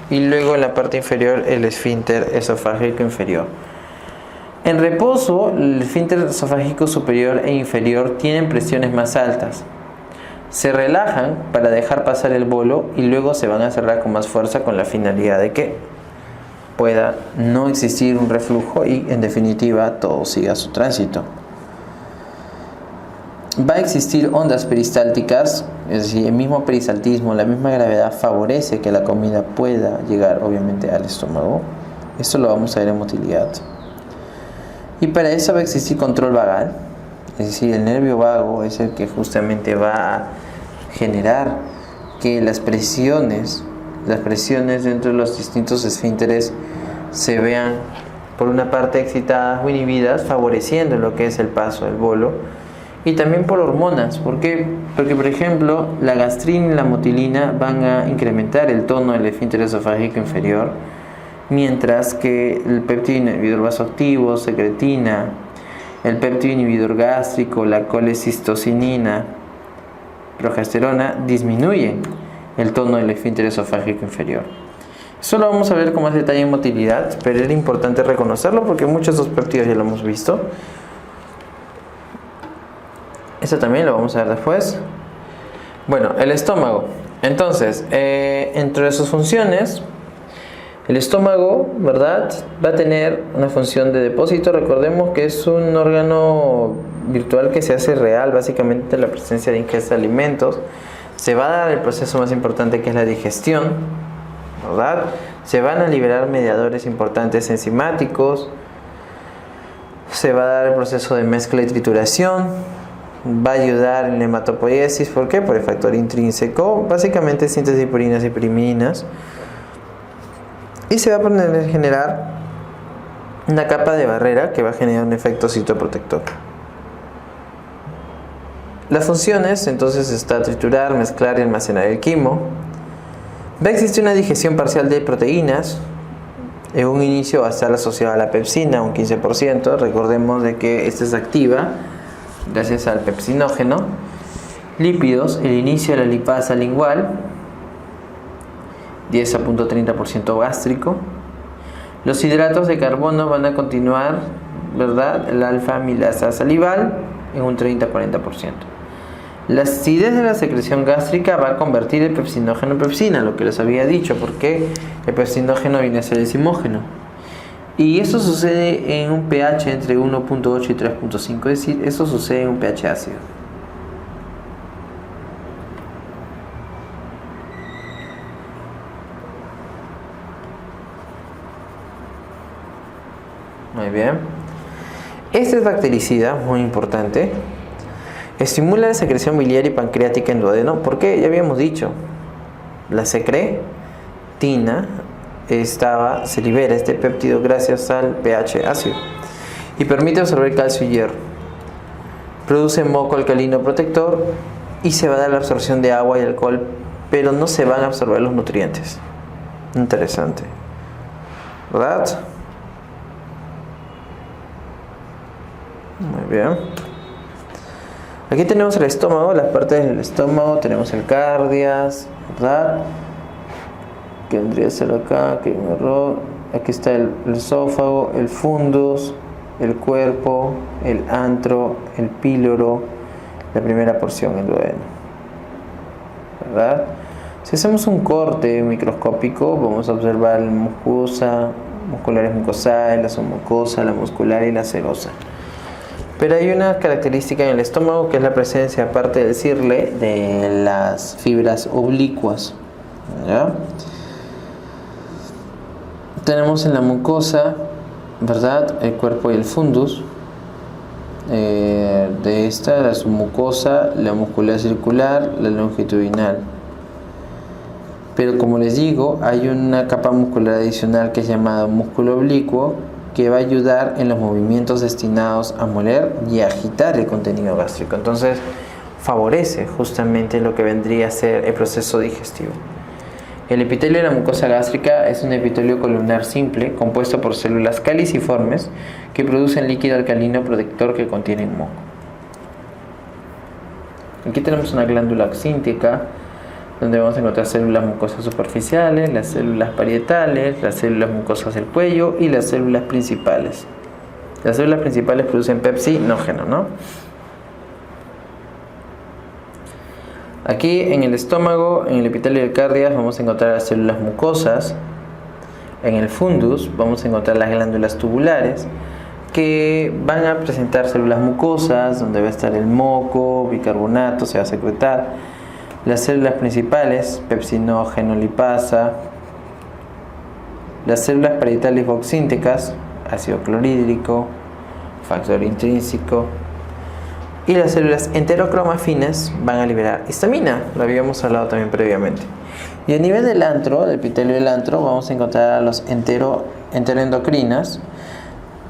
y luego en la parte inferior el esfínter esofágico inferior. En reposo, el esfínter esofágico superior e inferior tienen presiones más altas. Se relajan para dejar pasar el bolo y luego se van a cerrar con más fuerza, con la finalidad de que pueda no existir un reflujo y en definitiva todo siga su tránsito. Va a existir ondas peristálticas, es decir, el mismo peristaltismo, la misma gravedad favorece que la comida pueda llegar obviamente al estómago. Esto lo vamos a ver en motilidad. Y para eso va a existir control vagal, es decir, el nervio vago es el que justamente va a generar que las presiones dentro de los distintos esfínteres se vean por una parte excitadas o inhibidas, favoreciendo lo que es el paso del bolo, y también por hormonas. ¿Por qué? Porque por ejemplo la gastrina y la motilina van a incrementar el tono del esfínter esofágico inferior, mientras que el péptido inhibidor vasoactivo, secretina, el péptido inhibidor gástrico, la colecistocinina, progesterona disminuyen el tono del esfínter esofágico inferior. Eso lo vamos a ver con más detalle en motilidad, pero era importante reconocerlo porque muchos de estos péptidos ya lo hemos visto. Esto también lo vamos a ver después. Bueno, el estómago. Entonces, entre sus funciones, el estómago, ¿verdad?, va a tener una función de depósito. Recordemos que es un órgano virtual que se hace real, básicamente la presencia de ingesta de alimentos. Se va a dar el proceso más importante, que es la digestión, ¿verdad? Se van a liberar mediadores importantes enzimáticos. Se va a dar el proceso de mezcla y trituración. Va a ayudar en la hematopoiesis. ¿Por qué? Por el factor intrínseco, básicamente síntesis de purinas y piriminas. Y se va a generar una capa de barrera que va a generar un efecto citoprotector. Las funciones, entonces, está triturar, mezclar y almacenar el quimo. Va a existir una digestión parcial de proteínas. En un inicio va a estar asociada a la pepsina, un 15%. Recordemos de que esta se activa gracias al pepsinógeno. Lípidos, el inicio de la lipasa lingual, 10 a 0.30% gástrico. Los hidratos de carbono van a continuar, ¿verdad?, la alfa amilasa salival en un 30 a 40%. La acidez de la secreción gástrica va a convertir el pepsinógeno en pepsina, lo que les había dicho, porque el pepsinógeno viene a ser decimógeno. Y eso sucede en un pH entre 1.8 y 3.5, es decir, eso sucede en un pH ácido. Muy bien. Este es bactericida, muy importante. Estimula la secreción biliar y pancreática en duodeno. ¿Por qué? Ya habíamos dicho. La secretina se libera este péptido gracias al pH ácido y permite absorber calcio y hierro. Produce moco alcalino protector y se va a dar la absorción de agua y alcohol, pero no se van a absorber los nutrientes. Interesante, ¿verdad? Muy bien. Aquí tenemos el estómago, las partes del estómago. Tenemos el cardias, ¿verdad? Que vendría a ser acá, que hay un error. Aquí está el esófago, el fundus, el cuerpo, el antro, el píloro, la primera porción, el duodeno, ¿verdad? Si hacemos un corte microscópico, vamos a observar la mucosa, musculares mucosae, la submucosa, la muscular y la serosa. Pero hay una característica en el estómago, que es la presencia, aparte de decirle, de las fibras oblicuas, ¿ya? Tenemos en la mucosa, ¿verdad?, el cuerpo y el fundus. De esta, la submucosa, la muscular circular, la longitudinal. Pero como les digo, hay una capa muscular adicional que es llamada músculo oblicuo, que va a ayudar en los movimientos destinados a moler y a agitar el contenido gástrico. Entonces, favorece justamente lo que vendría a ser el proceso digestivo. El epitelio de la mucosa gástrica es un epitelio columnar simple compuesto por células caliciformes que producen líquido alcalino protector que contiene moco. Aquí tenemos una glándula oxíntica, donde vamos a encontrar células mucosas superficiales, las células parietales, las células mucosas del cuello y las células principales. Las células principales producen pepsinógeno, ¿no? Aquí en el estómago, en el epitelio del cardias, vamos a encontrar las células mucosas. En el fundus vamos a encontrar las glándulas tubulares, que van a presentar células mucosas, donde va a estar el moco, bicarbonato, se va a secretar. Las células principales, pepsinógeno, lipasa. Las células parietales oxínticas, ácido clorhídrico, factor intrínseco. Y las células enterocromafinas van a liberar histamina, lo habíamos hablado también previamente. Y a nivel del antro, del epitelio del antro, vamos a encontrar a los enteroendocrinas,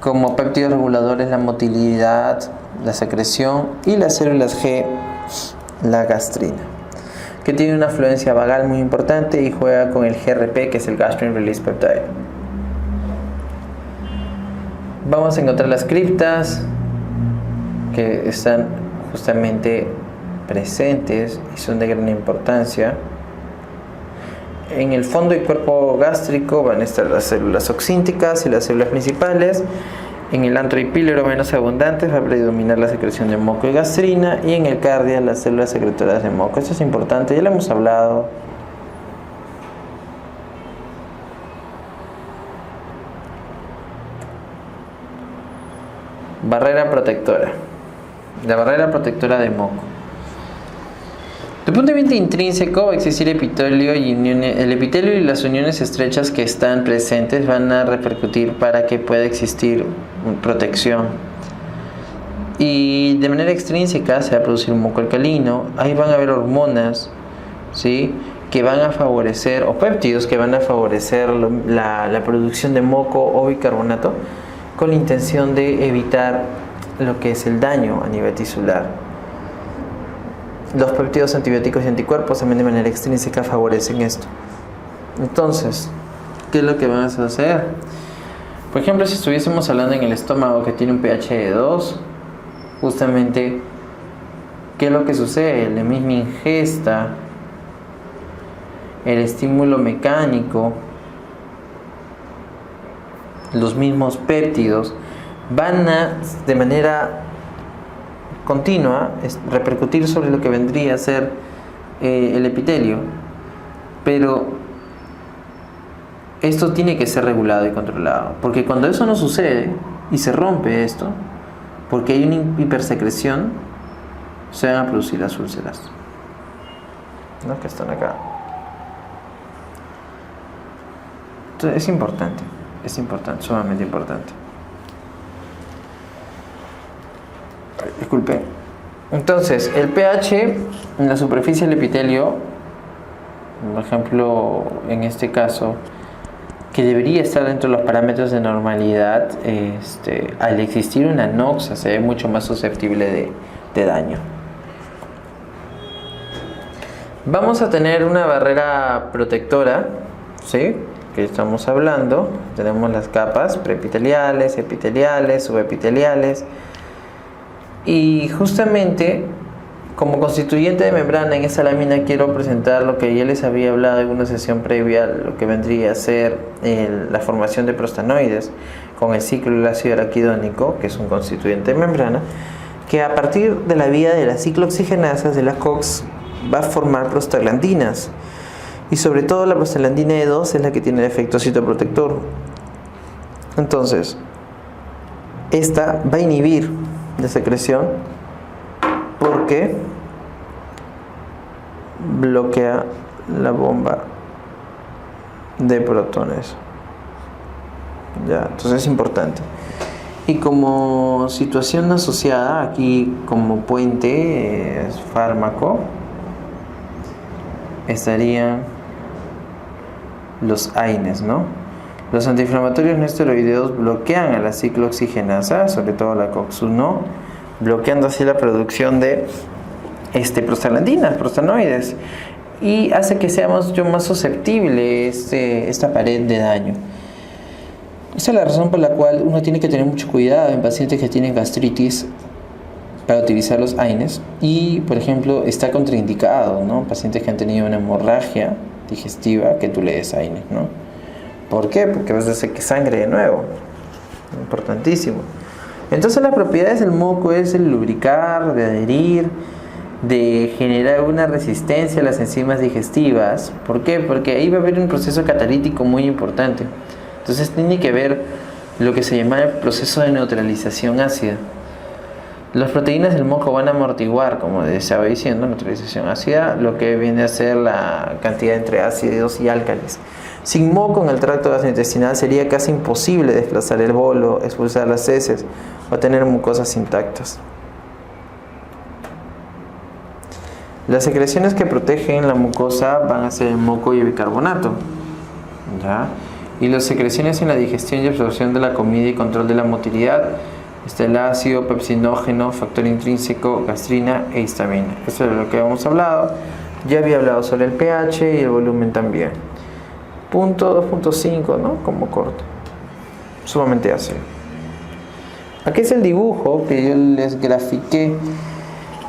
como péptidos reguladores, la motilidad, la secreción, y las células G, la gastrina, que tiene una afluencia vagal muy importante y juega con el GRP, que es el Gastrin Release Peptide. Vamos a encontrar las criptas, que están justamente presentes y son de gran importancia. En el fondo y cuerpo gástrico van a estar las células oxínticas y las células principales. En el antro y píloro menos abundantes va a predominar la secreción de moco y gastrina, y en el cardia las células secretoras de moco. Esto es importante, ya lo hemos hablado. Barrera protectora. La barrera protectora de moco. Desde el punto de vista intrínseco va a existir epitelio y uniones. El epitelio y las uniones estrechas que están presentes van a repercutir para que pueda existir protección. Y de manera extrínseca se va a producir un moco alcalino. Ahí van a haber hormonas, ¿sí?, que van a favorecer, o péptidos que van a favorecer la producción de moco o bicarbonato, con la intención de evitar lo que es el daño a nivel tisular. Los péptidos antibióticos y anticuerpos también de manera extrínseca favorecen esto. Entonces, ¿qué es lo que vamos a hacer? Por ejemplo, si estuviésemos hablando en el estómago que tiene un pH de 2, justamente, ¿qué es lo que sucede? La misma ingesta, el estímulo mecánico, los mismos péptidos van a, de manera continua, repercutir sobre lo que vendría a ser el epitelio. Pero esto tiene que ser regulado y controlado, porque cuando eso no sucede y se rompe esto, porque hay una hipersecreción, se van a producir las úlceras, ¿no?, que están acá. Entonces es importante, sumamente importante. Disculpe. Entonces, el pH en la superficie del epitelio, por ejemplo, en este caso, que debería estar dentro de los parámetros de normalidad, al existir una anoxa se ve mucho más susceptible de daño. Vamos a tener una barrera protectora, ¿sí?, que estamos hablando. Tenemos las capas preepiteliales, epiteliales, subepiteliales. Y justamente como constituyente de membrana en esta lámina quiero presentar lo que ya les había hablado en una sesión previa, lo que vendría a ser la formación de prostanoides con el ciclo del ácido araquidónico, que es un constituyente de membrana, que a partir de la vía de las ciclooxigenasas de la COX va a formar prostaglandinas, y sobre todo la prostaglandina E2 es la que tiene el efecto citoprotector. Entonces, esta va a inhibir la secreción porque bloquea la bomba de protones. Ya, entonces es importante. Y como situación asociada, aquí como puente fármaco, estarían los AINES, ¿no? Los antiinflamatorios no esteroideos bloquean a la ciclooxigenasa, sobre todo la COX-1, bloqueando así la producción de prostaglandinas, prostanoides, y hace que seamos mucho más susceptibles esta pared de daño. Esa es la razón por la cual uno tiene que tener mucho cuidado en pacientes que tienen gastritis para utilizar los AINES, y por ejemplo está contraindicado, ¿no?, pacientes que han tenido una hemorragia digestiva, que tú le des AINES, ¿no? ¿Por qué? Porque vas a hacer que sangre de nuevo. Importantísimo. Entonces las propiedades del moco es el lubricar, de adherir, de generar una resistencia a las enzimas digestivas. ¿Por qué? Porque ahí va a haber un proceso catalítico muy importante. Entonces tiene que ver lo que se llama el proceso de neutralización ácida. Las proteínas del moco van a amortiguar, como estaba diciendo, neutralización ácida, lo que viene a ser la cantidad entre ácidos y álcalis. Sin moco en el tracto gastrointestinal sería casi imposible desplazar el bolo, expulsar las heces o tener mucosas intactas. Las secreciones que protegen la mucosa van a ser el moco y el bicarbonato, ¿ya? Y las secreciones en la digestión y absorción de la comida y control de la motilidad está el ácido pepsinógeno, factor intrínseco, gastrina e histamina. Eso es de lo que hemos hablado. Ya había hablado sobre el pH y el volumen también. Punto 2.5, ¿no? Como corto. Sumamente ácido. Aquí es el dibujo que yo les grafiqué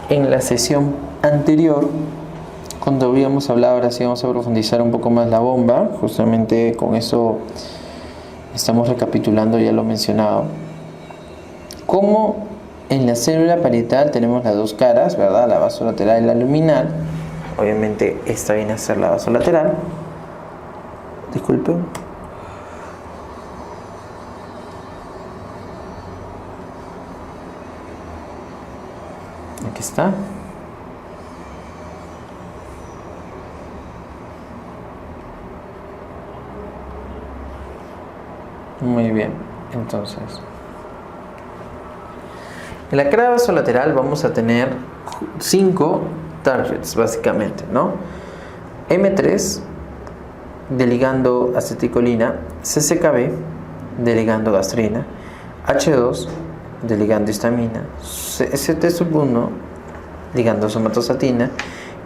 en la sesión anterior cuando habíamos hablado, ahora sí vamos a profundizar un poco más la bomba. Justamente con eso estamos recapitulando ya lo mencionado. Como en la célula parietal tenemos las dos caras, ¿verdad? La basolateral y la luminal. Obviamente esta viene a ser la basolateral. Disculpen. Aquí está. Muy bien, entonces en la cara basolateral vamos a tener 5 targets básicamente, ¿no? M3 de ligando aceticolina, CCKB de ligando gastrina, H2 de ligando histamina, ST1 ligando somatostatina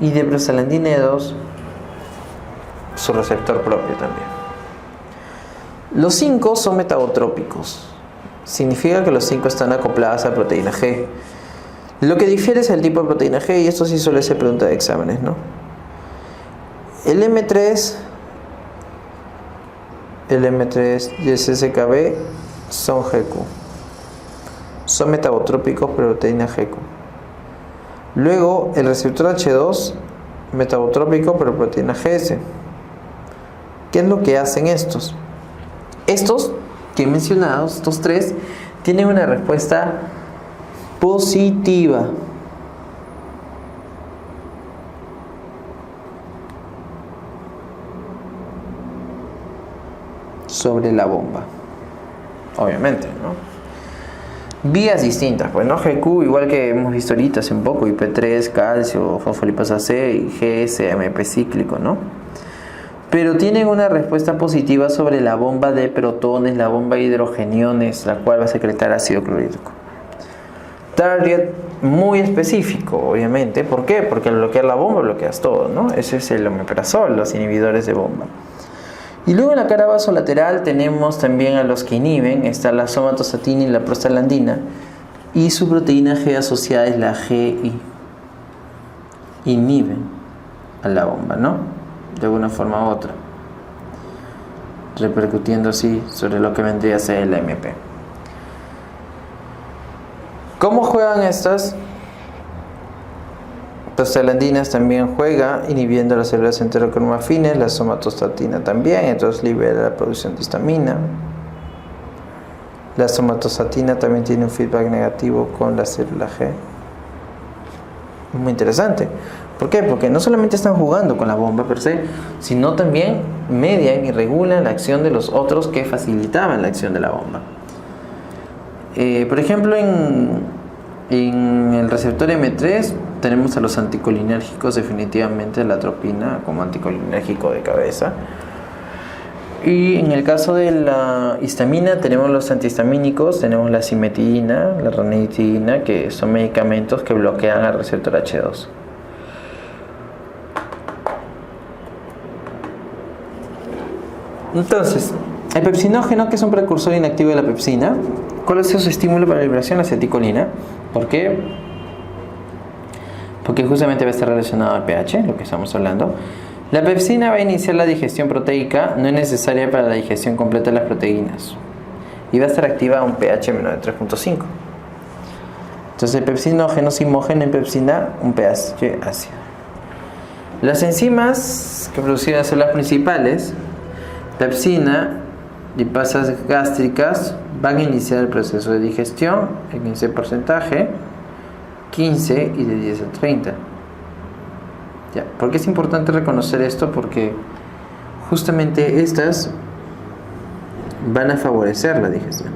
y de prostaglandina 2 su receptor propio también. Los 5 son metabotrópicos. Significa que los 5 están acoplados a proteína G. Lo que difiere es el tipo de proteína G, y esto sí suele ser pregunta de exámenes, ¿no? El M3 y el CCKB son GQ. Son metabotrópicos por proteína GQ. Luego el receptor H2, metabotrópico por proteína GS. ¿Qué es lo que hacen estos? Estos que he mencionado, estos 3, tienen una respuesta positiva. Sobre la bomba. Obviamente, ¿no? Vías distintas, pues, ¿no? GQ, igual que hemos visto ahorita hace un poco, IP3, calcio, fosfolipasa C y GS, AMP cíclico, ¿no? Pero tienen una respuesta positiva sobre la bomba de protones, la bomba de hidrogeniones, la cual va a secretar ácido clorhídrico. Target muy específico, obviamente. ¿Por qué? Porque al bloquear la bomba bloqueas todo, ¿no? Ese es el omeprazol, los inhibidores de bomba. Y luego en la cara vasolateral tenemos también a los que inhiben, está la somatostatina y la prostaglandina, y su proteína G asociada es la GI. Inhiben a la bomba, ¿no? De una forma u otra, repercutiendo así sobre lo que vendría a ser el MP. ¿Cómo juegan estas? Prostaglandinas también juega inhibiendo las células enterocromafines, la somatostatina también, entonces libera la producción de histamina. La somatostatina también tiene un feedback negativo con la célula G. Muy interesante. ¿Por qué? Porque no solamente están jugando con la bomba per se, sino también median y regulan la acción de los otros que facilitaban la acción de la bomba. Por ejemplo, en el receptor M3 tenemos a los anticolinérgicos, definitivamente la atropina como anticolinérgico de cabeza. Y en el caso de la histamina tenemos los antihistamínicos, tenemos la cimetidina, la ranitidina, que son medicamentos que bloquean al receptor H2. Entonces, el pepsinógeno, que es un precursor inactivo de la pepsina, ¿cuál es su estímulo para la liberación? La aceticolina. ¿Por qué? Porque justamente va a estar relacionado al pH, lo que estamos hablando. La pepsina va a iniciar la digestión proteica, no es necesaria para la digestión completa de las proteínas, y va a estar activa a un pH menor de 3.5. Entonces el pepsinógeno simógeno en pepsina, un pH ácido. Las enzimas que producen las células principales, pepsina, lipasas gástricas, van a iniciar el proceso de digestión en 15%, 15 y de 10 a 30. Ya, ¿por qué es importante reconocer esto? Porque justamente estas van a favorecer la digestión.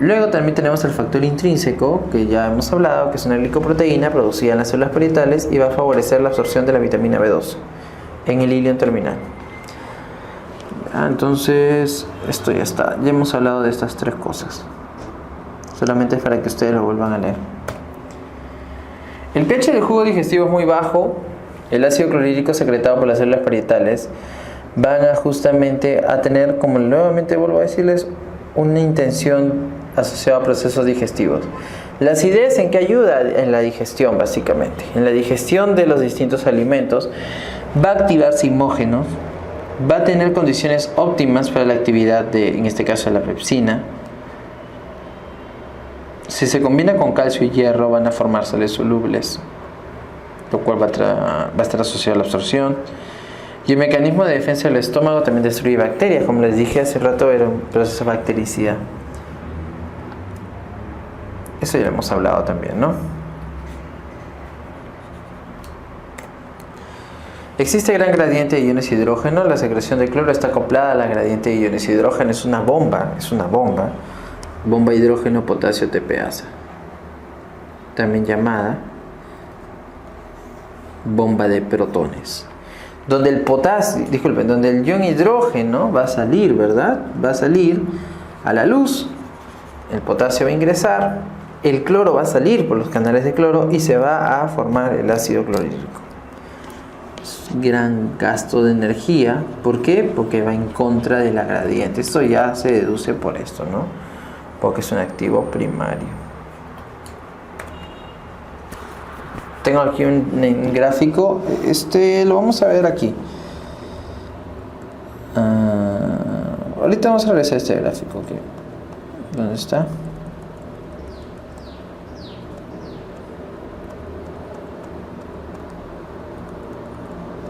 Luego también tenemos el factor intrínseco, que ya hemos hablado, que es una glicoproteína producida en las células parietales y va a favorecer la absorción de la vitamina B2 en el ilion terminal. Entonces, esto ya está. Ya hemos hablado de estas 3 cosas. Solamente es para que ustedes lo vuelvan a leer. El pH del jugo digestivo es muy bajo. El ácido clorhídrico secretado por las células parietales van a justamente a tener, como nuevamente vuelvo a decirles, una intención asociada a procesos digestivos. La acidez, ¿en qué ayuda? En la digestión, básicamente. En la digestión de los distintos alimentos. Va a activar simógenos. Va a tener condiciones óptimas para la actividad de, en este caso, la pepsina. Si se combina con calcio y hierro, van a formar sales solubles, lo cual va a estar asociado a la absorción. Y el mecanismo de defensa del estómago también destruye bacterias. Como les dije hace rato, era un proceso bactericida. Eso ya lo hemos hablado también, ¿no? Existe gran gradiente de iones hidrógeno. La secreción de cloro está acoplada a la gradiente de iones hidrógeno. Es una bomba. Bomba hidrógeno potasio TPasa. También llamada bomba de protones. Donde el potasio, disculpen, donde el ion hidrógeno va a salir, ¿verdad? Va a salir a la luz. El potasio va a ingresar. El cloro va a salir por los canales de cloro y se va a formar el ácido clorhídrico. Es un gran gasto de energía. ¿Por qué? Porque va en contra de la gradiente. Esto ya se deduce por esto, ¿no? Porque es un activo primario. Tengo aquí un gráfico. Lo vamos a ver aquí. Ahorita vamos a regresar a este gráfico. Okay. ¿Dónde está?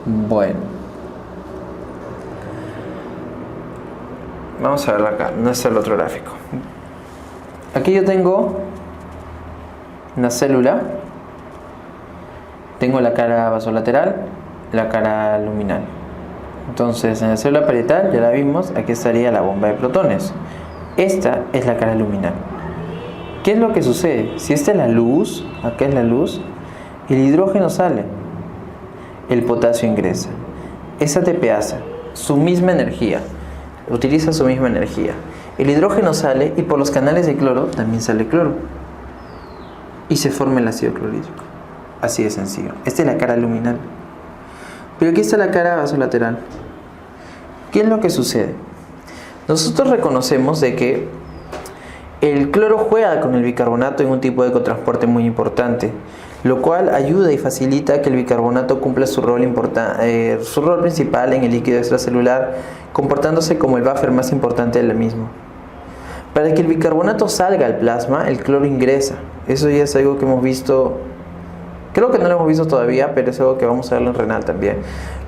Bueno, vamos a verlo acá. No es el otro gráfico. Aquí yo tengo una célula. Tengo la cara vasolateral, la cara luminal. Entonces, en la célula parietal, ya la vimos, aquí estaría la bomba de protones. Esta es la cara luminal. ¿Qué es lo que sucede? Si esta es la luz, acá es la luz, el hidrógeno sale, el potasio ingresa. Esa TPasa, su misma energía, utiliza su misma energía. El hidrógeno sale y por los canales de cloro también sale cloro. Y se forma el ácido clorhídrico. Así de sencillo. Esta es la cara luminal. Pero aquí está la cara vasolateral. ¿Qué es lo que sucede? Nosotros reconocemos de que el cloro juega con el bicarbonato en un tipo de cotransporte muy importante, lo cual ayuda y facilita que el bicarbonato cumpla su rol principal en el líquido extracelular, comportándose como el buffer más importante del mismo. Para que el bicarbonato salga al plasma, el cloro ingresa. Eso ya es algo que hemos visto. Creo que no lo hemos visto todavía, pero es algo que vamos a verlo en renal también.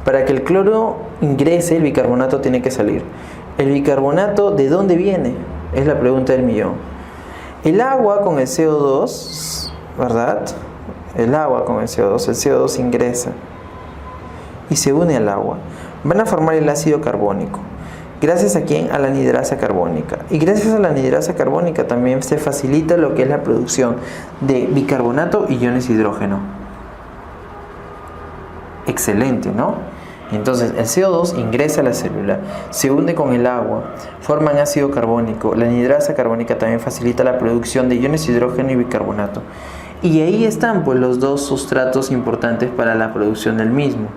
Para que el cloro ingrese, el bicarbonato tiene que salir. ¿El bicarbonato de dónde viene? Es la pregunta del millón. El agua con el CO2, ¿verdad? El agua con el CO2 ingresa y se une al agua. Van a formar el ácido carbónico. ¿Gracias a quién? A la anidrasa carbónica. Y gracias a la anidrasa carbónica también se facilita lo que es la producción de bicarbonato y iones hidrógeno. Excelente, ¿no? Entonces el CO2 ingresa a la célula, se une con el agua, forman ácido carbónico. La anidrasa carbónica también facilita la producción de iones hidrógeno y bicarbonato. Y ahí están pues los dos sustratos importantes para la producción del mismo.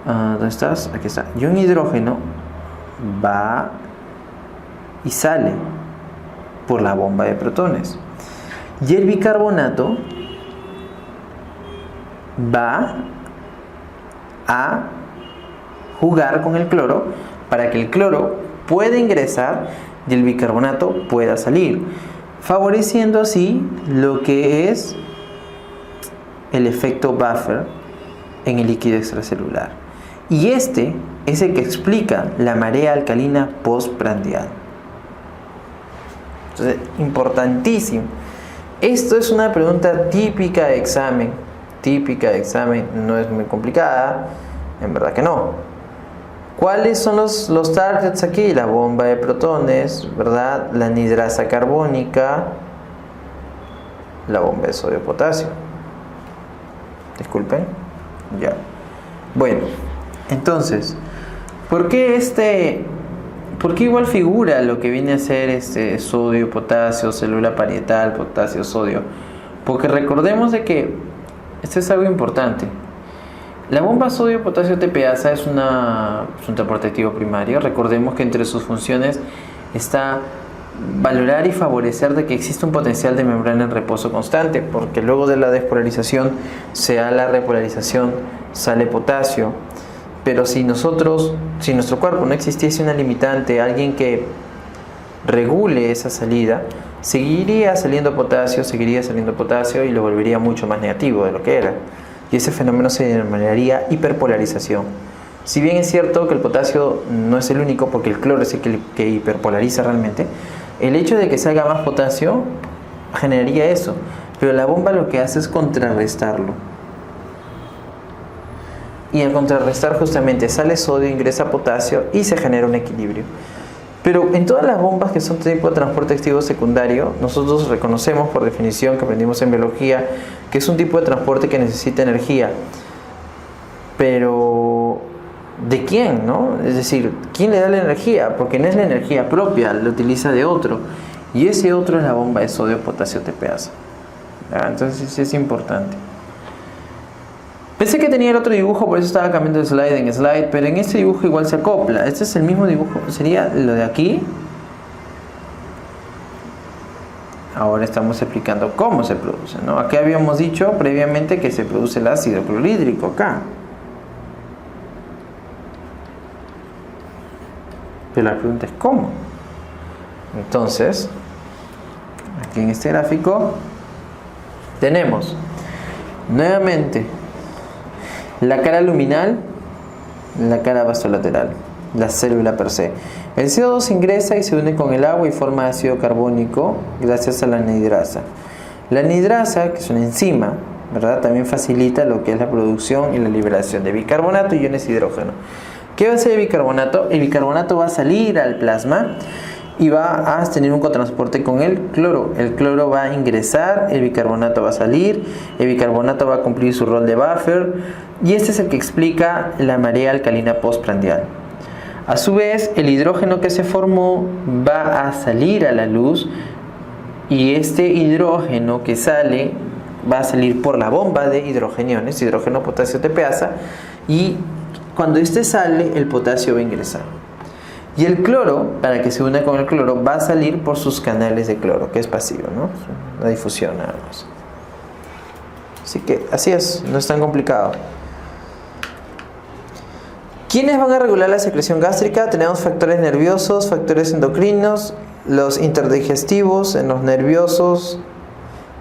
¿Dónde estás? Aquí está. Ion hidrógeno va y sale por la bomba de protones. Y el bicarbonato va a jugar con el cloro para que el cloro pueda ingresar y el bicarbonato pueda salir, favoreciendo así lo que es el efecto buffer en el líquido extracelular. Y este es el que explica la marea alcalina postprandial. Entonces, importantísimo. Esto es una pregunta típica de examen. No es muy complicada, en verdad que no. ¿Cuáles son los targets aquí? La bomba de protones, ¿verdad? La anidrasa carbónica, la bomba de sodio potasio. Disculpen. Ya. Bueno, entonces, ¿por qué igual figura lo que viene a ser sodio, potasio, célula parietal, potasio, sodio? Porque recordemos de que esto es algo importante. La bomba sodio-potasio TPasa es un transporte activo primario. Recordemos que entre sus funciones está valorar y favorecer de que existe un potencial de membrana en reposo constante, porque luego de la despolarización se da la repolarización, sale potasio. Pero si nuestro cuerpo no existiese una limitante, alguien que regule esa salida, seguiría saliendo potasio y lo volvería mucho más negativo de lo que era. Y ese fenómeno se denominaría hiperpolarización. Si bien es cierto que el potasio no es el único, porque el cloro es el que hiperpolariza realmente, el hecho de que salga más potasio generaría eso. Pero la bomba lo que hace es contrarrestarlo. Y al contrarrestar justamente sale sodio, ingresa potasio y se genera un equilibrio. Pero en todas las bombas que son tipo de transporte activo secundario, nosotros reconocemos por definición que aprendimos en biología que es un tipo de transporte que necesita energía. Pero ¿de quién, no? Es decir, ¿quién le da la energía? Porque no es la energía propia, la utiliza de otro. Y ese otro es la bomba de sodio, potasio, TPasa. Entonces sí es importante. Pensé que tenía el otro dibujo, por eso estaba cambiando de slide en slide, pero en este dibujo igual se acopla. Este es el mismo dibujo, sería lo de aquí. Ahora estamos explicando cómo se produce, ¿no? Aquí habíamos dicho previamente que se produce el ácido clorhídrico acá. Pero la pregunta es ¿cómo? Entonces, aquí en este gráfico tenemos nuevamente la cara luminal, la cara vasolateral, la célula per se. El CO2 ingresa y se une con el agua y forma ácido carbónico gracias a la anhidrasa. La anhidrasa, que es una enzima, ¿verdad?, también facilita lo que es la producción y la liberación de bicarbonato y iones de hidrógeno. ¿Qué va a hacer el bicarbonato? El bicarbonato va a salir al plasma y va a tener un cotransporte con el cloro. El cloro va a ingresar, el bicarbonato va a salir, el bicarbonato va a cumplir su rol de buffer y este es el que explica la marea alcalina postprandial. A su vez, el hidrógeno que se formó va a salir a la luz y este hidrógeno que sale va a salir por la bomba de hidrogeniones, hidrógeno, potasio, TPasa, y cuando este sale, el potasio va a ingresar. Y el cloro, para que se una con el cloro, va a salir por sus canales de cloro, que es pasivo, ¿no? La difusión nada más. Así que así es, no es tan complicado. ¿Quiénes van a regular la secreción gástrica? Tenemos factores nerviosos, factores endocrinos, los interdigestivos en los nerviosos,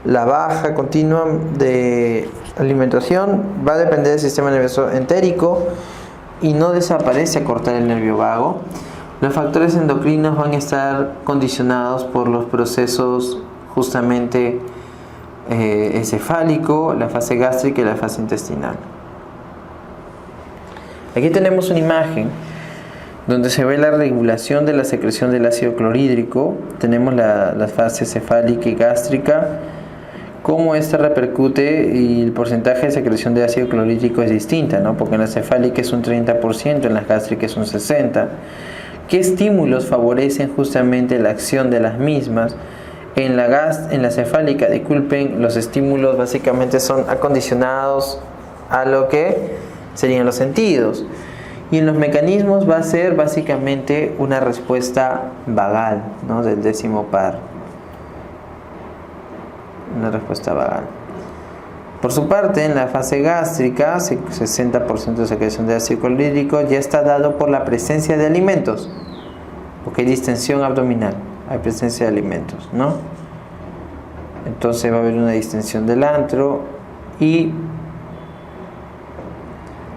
la baja continua de alimentación, va a depender del sistema nervioso entérico y no desaparece a cortar el nervio vago. Los factores endocrinos van a estar condicionados por los procesos justamente encefálico, la fase gástrica y la fase intestinal. Aquí tenemos una imagen donde se ve la regulación de la secreción del ácido clorhídrico. Tenemos la fase cefálica y gástrica, cómo esta repercute y el porcentaje de secreción de ácido clorhídrico es distinta, ¿no? Porque en la cefálica es un 30%, en la gástrica es un 60%. ¿Qué estímulos favorecen justamente la acción de las mismas? En la cefálica, disculpen, los estímulos básicamente son acondicionados a lo que serían los sentidos. Y en los mecanismos va a ser básicamente una respuesta vagal, ¿no?, del décimo par. Una respuesta vagal. Por su parte, en la fase gástrica, 60% de secreción de ácido clorhídrico ya está dado por la presencia de alimentos, porque hay distensión abdominal, hay presencia de alimentos, ¿no? Entonces va a haber una distensión del antro y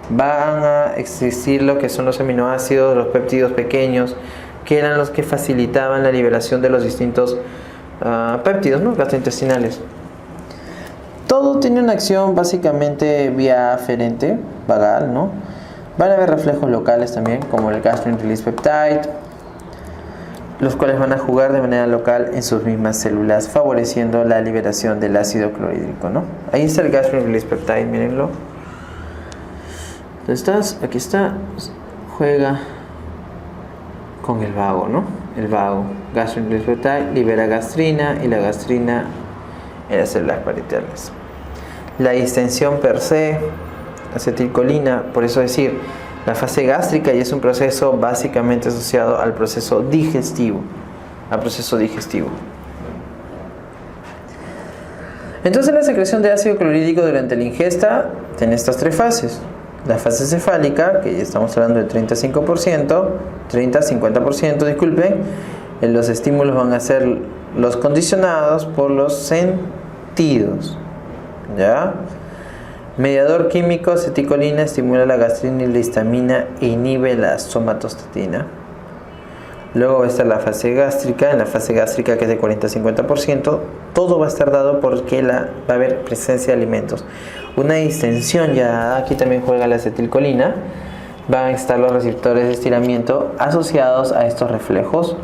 van a existir lo que son los aminoácidos, los péptidos pequeños, que eran los que facilitaban la liberación de los distintos péptidos, ¿no?, gastrointestinales. Todo tiene una acción básicamente vía aferente, vagal, ¿no? Van a haber reflejos locales también, como el gastrin release peptide, los cuales van a jugar de manera local en sus mismas células, favoreciendo la liberación del ácido clorhídrico, ¿no? Ahí está el gastrin release peptide, mírenlo. ¿Dónde estás? Aquí está. Juega con el vago, ¿no? El vago. Gastrin release peptide libera gastrina y la gastrina en las células parietales. La distensión per se, acetilcolina, por eso decir, la fase gástrica y es un proceso básicamente asociado al proceso digestivo. al proceso digestivo. Entonces la secreción de ácido clorhídrico durante la ingesta tiene estas tres fases. La fase cefálica, que ya estamos hablando del 35%, 30-50%, disculpen. Los estímulos van a ser los condicionados por los sentidos. ¿Ya? Mediador químico, aceticolina, estimula la gastrina y la histamina e inhibe la somatostatina. Luego va a estar la fase gástrica. En la fase gástrica, que es de 40-50%, todo va a estar dado porque va a haber presencia de alimentos. Una distensión ya, aquí también juega la acetilcolina. Van a estar los receptores de estiramiento asociados a estos reflejos.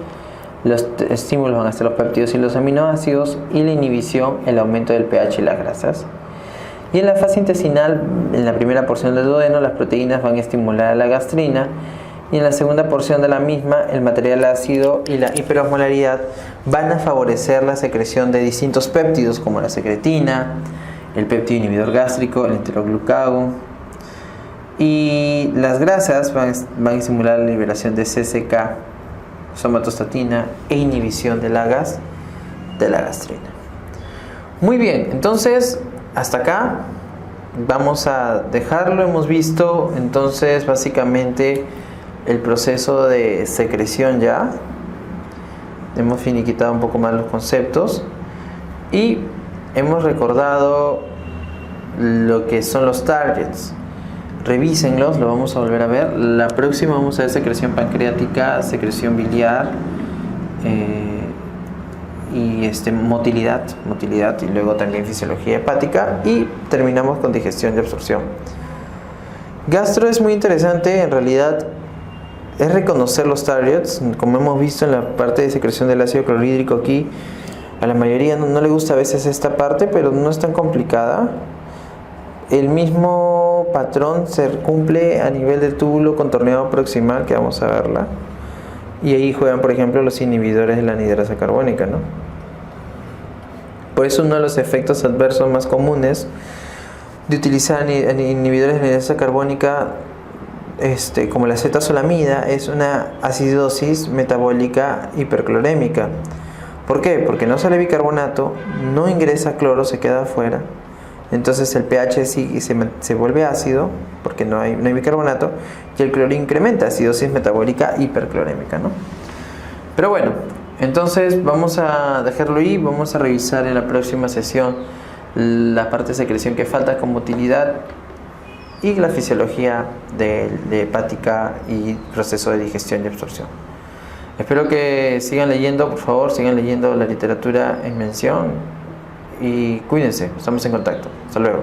Los estímulos van a ser los péptidos y los aminoácidos, y la inhibición, el aumento del pH y las grasas. Y en la fase intestinal, en la primera porción del duodeno, las proteínas van a estimular a la gastrina, y en la segunda porción de la misma, el material ácido y la hiperosmolaridad van a favorecer la secreción de distintos péptidos como la secretina, el péptido inhibidor gástrico, el enteroglucagón, y las grasas van a estimular la liberación de CCK, somatostatina, e inhibición de la gastrina. Muy bien, entonces hasta acá vamos a dejarlo. Hemos visto entonces básicamente el proceso de secreción ya. Hemos finiquitado un poco más los conceptos y hemos recordado lo que son los targets. Revísenlos, lo vamos a volver a ver. La próxima vamos a ver secreción pancreática, secreción biliar y motilidad, y luego también fisiología hepática, y terminamos con digestión y absorción. Gastro es muy interesante, en realidad es reconocer los targets. Como hemos visto en la parte de secreción del ácido clorhídrico, aquí a la mayoría no le gusta a veces esta parte, pero no es tan complicada. El mismo patrón se cumple a nivel del túbulo contorneado proximal, que vamos a verla, y ahí juegan, por ejemplo, los inhibidores de la anhidrasa carbónica, ¿no? Por eso uno de los efectos adversos más comunes de utilizar inhibidores de la anhidrasa carbónica, como la acetazolamida, es una acidosis metabólica hiperclorémica. ¿Por qué? Porque no sale bicarbonato, no ingresa cloro, se queda afuera. Entonces el pH se vuelve ácido porque no hay bicarbonato, y el cloro incrementa, acidosis metabólica hiperclorémica, ¿no? Pero bueno, entonces vamos a dejarlo ahí. Vamos a revisar en la próxima sesión la parte de secreción que falta con motilidad y la fisiología de hepática y proceso de digestión y absorción. Espero que sigan leyendo, por favor, sigan leyendo la literatura en mención. Y cuídense, estamos en contacto. Hasta luego.